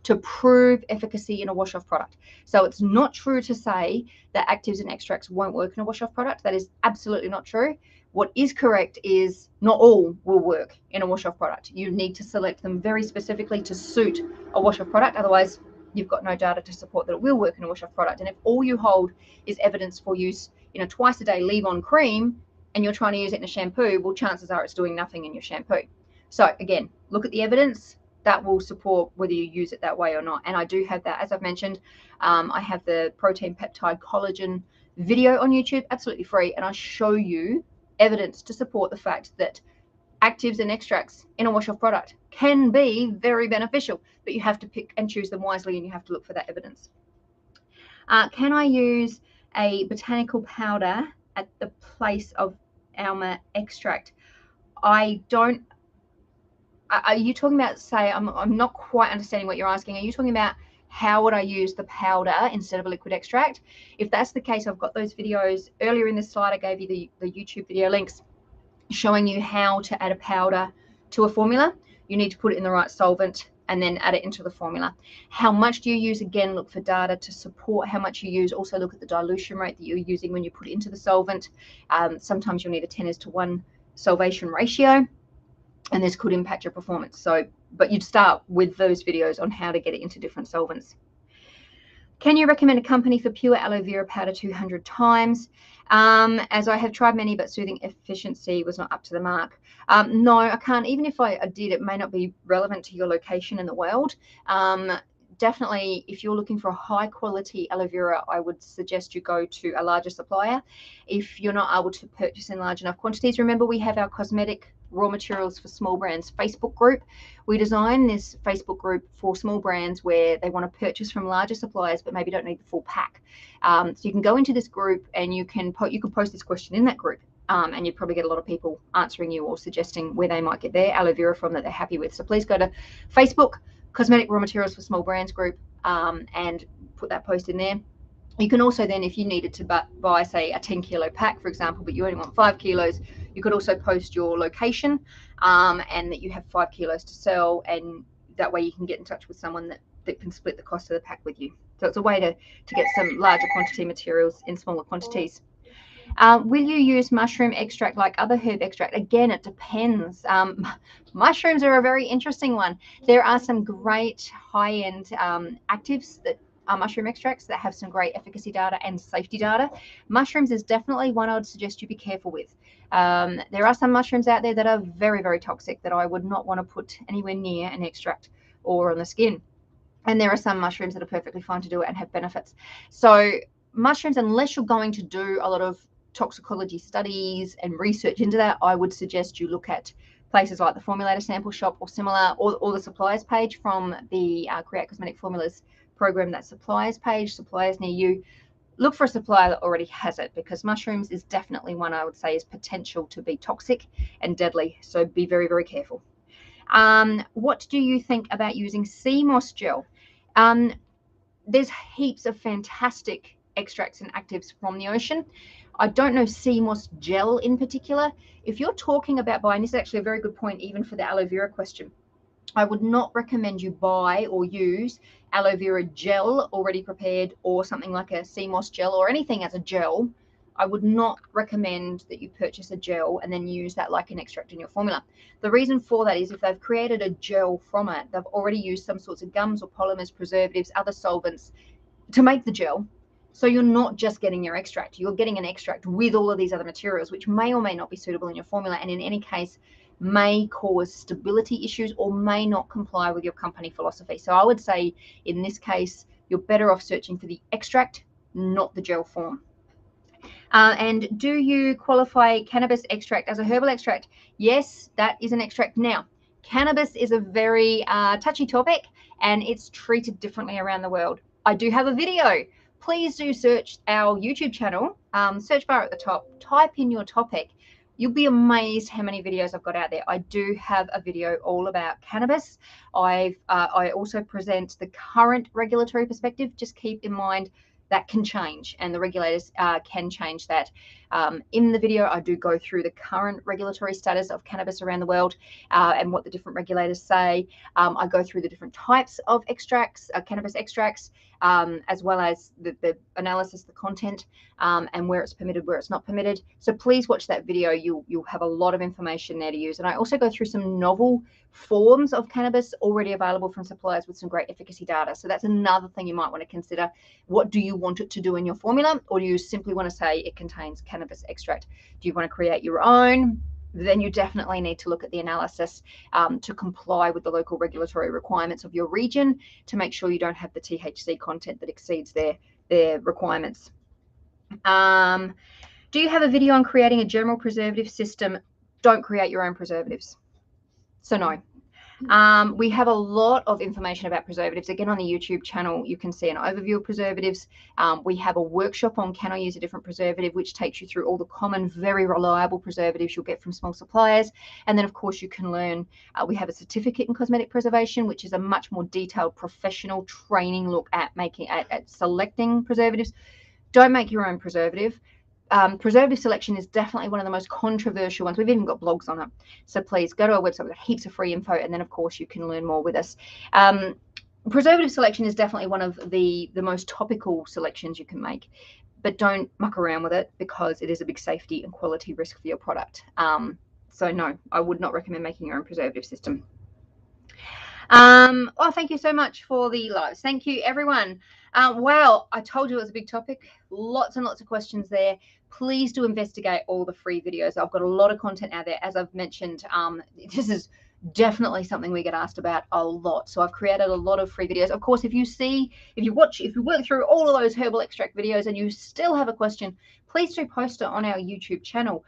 to prove efficacy in a wash-off product. So it's not true to say that actives and extracts won't work in a wash-off product. That is absolutely not true. What is correct is not all will work in a wash-off product. You need to select them very specifically to suit a wash-off product. Otherwise, you've got no data to support that it will work in a wash-off product. And if all you hold is evidence for use in a twice-a-day leave-on cream, and you're trying to use it in a shampoo, well, chances are it's doing nothing in your shampoo. So again, look at the evidence. That will support whether you use it that way or not. And I do have that, as I've mentioned, I have the protein, peptide, collagen video on YouTube, absolutely free. And I show you evidence to support the fact that actives and extracts in a wash-off product can be very beneficial, but you have to pick and choose them wisely, and you have to look for that evidence. Can I use a botanical powder at the place of Alma extract? I don't. Are you talking about, say, I'm not quite understanding what you're asking. Are you talking about how would I use the powder instead of a liquid extract? If that's the case, I've got those videos. Earlier in this slide, I gave you the YouTube video links showing you how to add a powder to a formula. You need to put it in the right solvent and then add it into the formula. How much do you use? Again, look for data to support how much you use. Also look at the dilution rate that you're using when you put it into the solvent. Sometimes you'll need a 10:1 solvation ratio, and this could impact your performance. So, but you'd start with those videos on how to get it into different solvents. Can you recommend a company for pure aloe vera powder 200 times? As I have tried many, but soothing efficiency was not up to the mark. No, I can't. Even if I did, it may not be relevant to your location in the world. Definitely, if you're looking for a high quality aloe vera, I would suggest you go to a larger supplier. If you're not able to purchase in large enough quantities, remember we have our Cosmetic Raw Materials for Small Brands Facebook group. We designed this Facebook group for small brands where they want to purchase from larger suppliers but maybe don't need the full pack. So you can go into this group and you can post this question in that group. and you'd probably get a lot of people answering you or suggesting where they might get their aloe vera from that they're happy with. So please go to Facebook, Cosmetic Raw Materials for Small Brands group, and put that post in there. You can also then, if you needed to buy, say, a 10-kilo pack, for example, but you only want 5 kilos, you could also post your location and that you have 5 kilos to sell, and that way you can get in touch with someone that can split the cost of the pack with you. So it's a way to get some larger quantity materials in smaller quantities. Will you use mushroom extract like other herb extract? Again, it depends. Mushrooms are a very interesting one. There are some great high-end actives that are mushroom extracts that have some great efficacy data and safety data. Mushrooms is definitely one I would suggest you be careful with. There are some mushrooms out there that are very, very toxic that I would not want to put anywhere near an extract or on the skin. And there are some mushrooms that are perfectly fine to do it and have benefits. So mushrooms, unless you're going to do a lot of toxicology studies and research into that, I would suggest you look at places like the Formulator Sample Shop or similar, or the suppliers page from the Create Cosmetic Formulas program, that suppliers page, suppliers near you. Look for a supplier that already has it, because mushrooms is definitely one I would say is potential to be toxic and deadly. So be very, very careful. What do you think about using sea moss gel? There's heaps of fantastic extracts and actives from the ocean. I don't know sea moss gel in particular. If you're talking about buying, this is actually a very good point even for the aloe vera question. I would not recommend you buy or use aloe vera gel already prepared, or something like a sea moss gel or anything as a gel. I would not recommend that you purchase a gel and then use that like an extract in your formula. The reason for that is if they've created a gel from it, they've already used some sorts of gums or polymers, preservatives, other solvents to make the gel. So you're not just getting your extract, you're getting an extract with all of these other materials, which may or may not be suitable in your formula, and in any case may cause stability issues or may not comply with your company philosophy. So I would say in this case, you're better off searching for the extract, not the gel form. And do you qualify cannabis extract as a herbal extract? Yes, that is an extract. Now, cannabis is a very touchy topic, and it's treated differently around the world. I do have a video. Please do search our YouTube channel, search bar at the top, type in your topic. You'll be amazed how many videos I've got out there. I do have a video all about cannabis. I also present the current regulatory perspective. Just keep in mind that can change, and the regulators can change that. In the video, I do go through the current regulatory status of cannabis around the world and what the different regulators say. I go through the different types of extracts, cannabis extracts, as well as the analysis, the content, and where it's permitted, where it's not permitted. So please watch that video. You'll have a lot of information there to use. And I also go through some novel forms of cannabis already available from suppliers with some great efficacy data. So that's another thing you might want to consider. What do you want it to do in your formula, or do you simply want to say it contains cannabis extract? Do you want to create your own? Then you definitely need to look at the analysis to comply with the local regulatory requirements of your region to make sure you don't have the THC content that exceeds their requirements. Do you have a video on creating a general preservative system? Don't create your own preservatives. So no. We have a lot of information about preservatives. Again, on the YouTube channel, you can see an overview of preservatives. We have a workshop on can I use a different preservative, which takes you through all the common, very reliable preservatives you'll get from small suppliers. And then, of course, you can learn. We have a certificate in cosmetic preservation, which is a much more detailed professional training look at selecting preservatives. Don't make your own preservative. Preservative selection is definitely one of the most controversial ones. We've even got blogs on it. So please go to our website. We've got heaps of free info. And then, of course, you can learn more with us. Preservative selection is definitely one of the most topical selections you can make. But don't muck around with it, because it is a big safety and quality risk for your product. So no, I would not recommend making your own preservative system. Oh, thank you so much for the lives. Thank you, everyone. Wow, I told you it was a big topic. Lots and lots of questions there. Please do investigate all the free videos. I've got a lot of content out there. As I've mentioned, this is definitely something we get asked about a lot. So I've created a lot of free videos. Of course, if you work through all of those herbal extract videos and you still have a question, please do post it on our YouTube channel,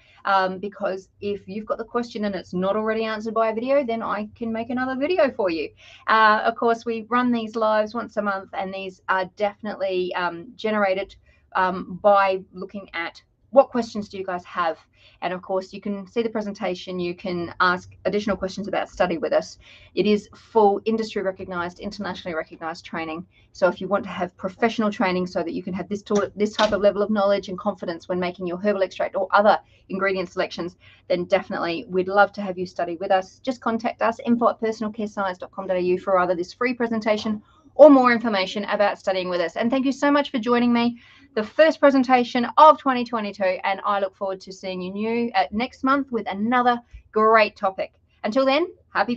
because if you've got the question and it's not already answered by a video, then I can make another video for you. Of course, we run these lives once a month, and these are definitely generated by looking at what questions do you guys have? And of course, you can see the presentation. You can ask additional questions about study with us. It is full industry recognized, internationally recognized training. So if you want to have professional training so that you can have this type of level of knowledge and confidence when making your herbal extract or other ingredient selections, then definitely we'd love to have you study with us. Just contact us, info@personalcarescience.com.au for either this free presentation or more information about studying with us. And thank you so much for joining me. The first presentation of 2022, and I look forward to seeing you next month with another great topic. Until then, happy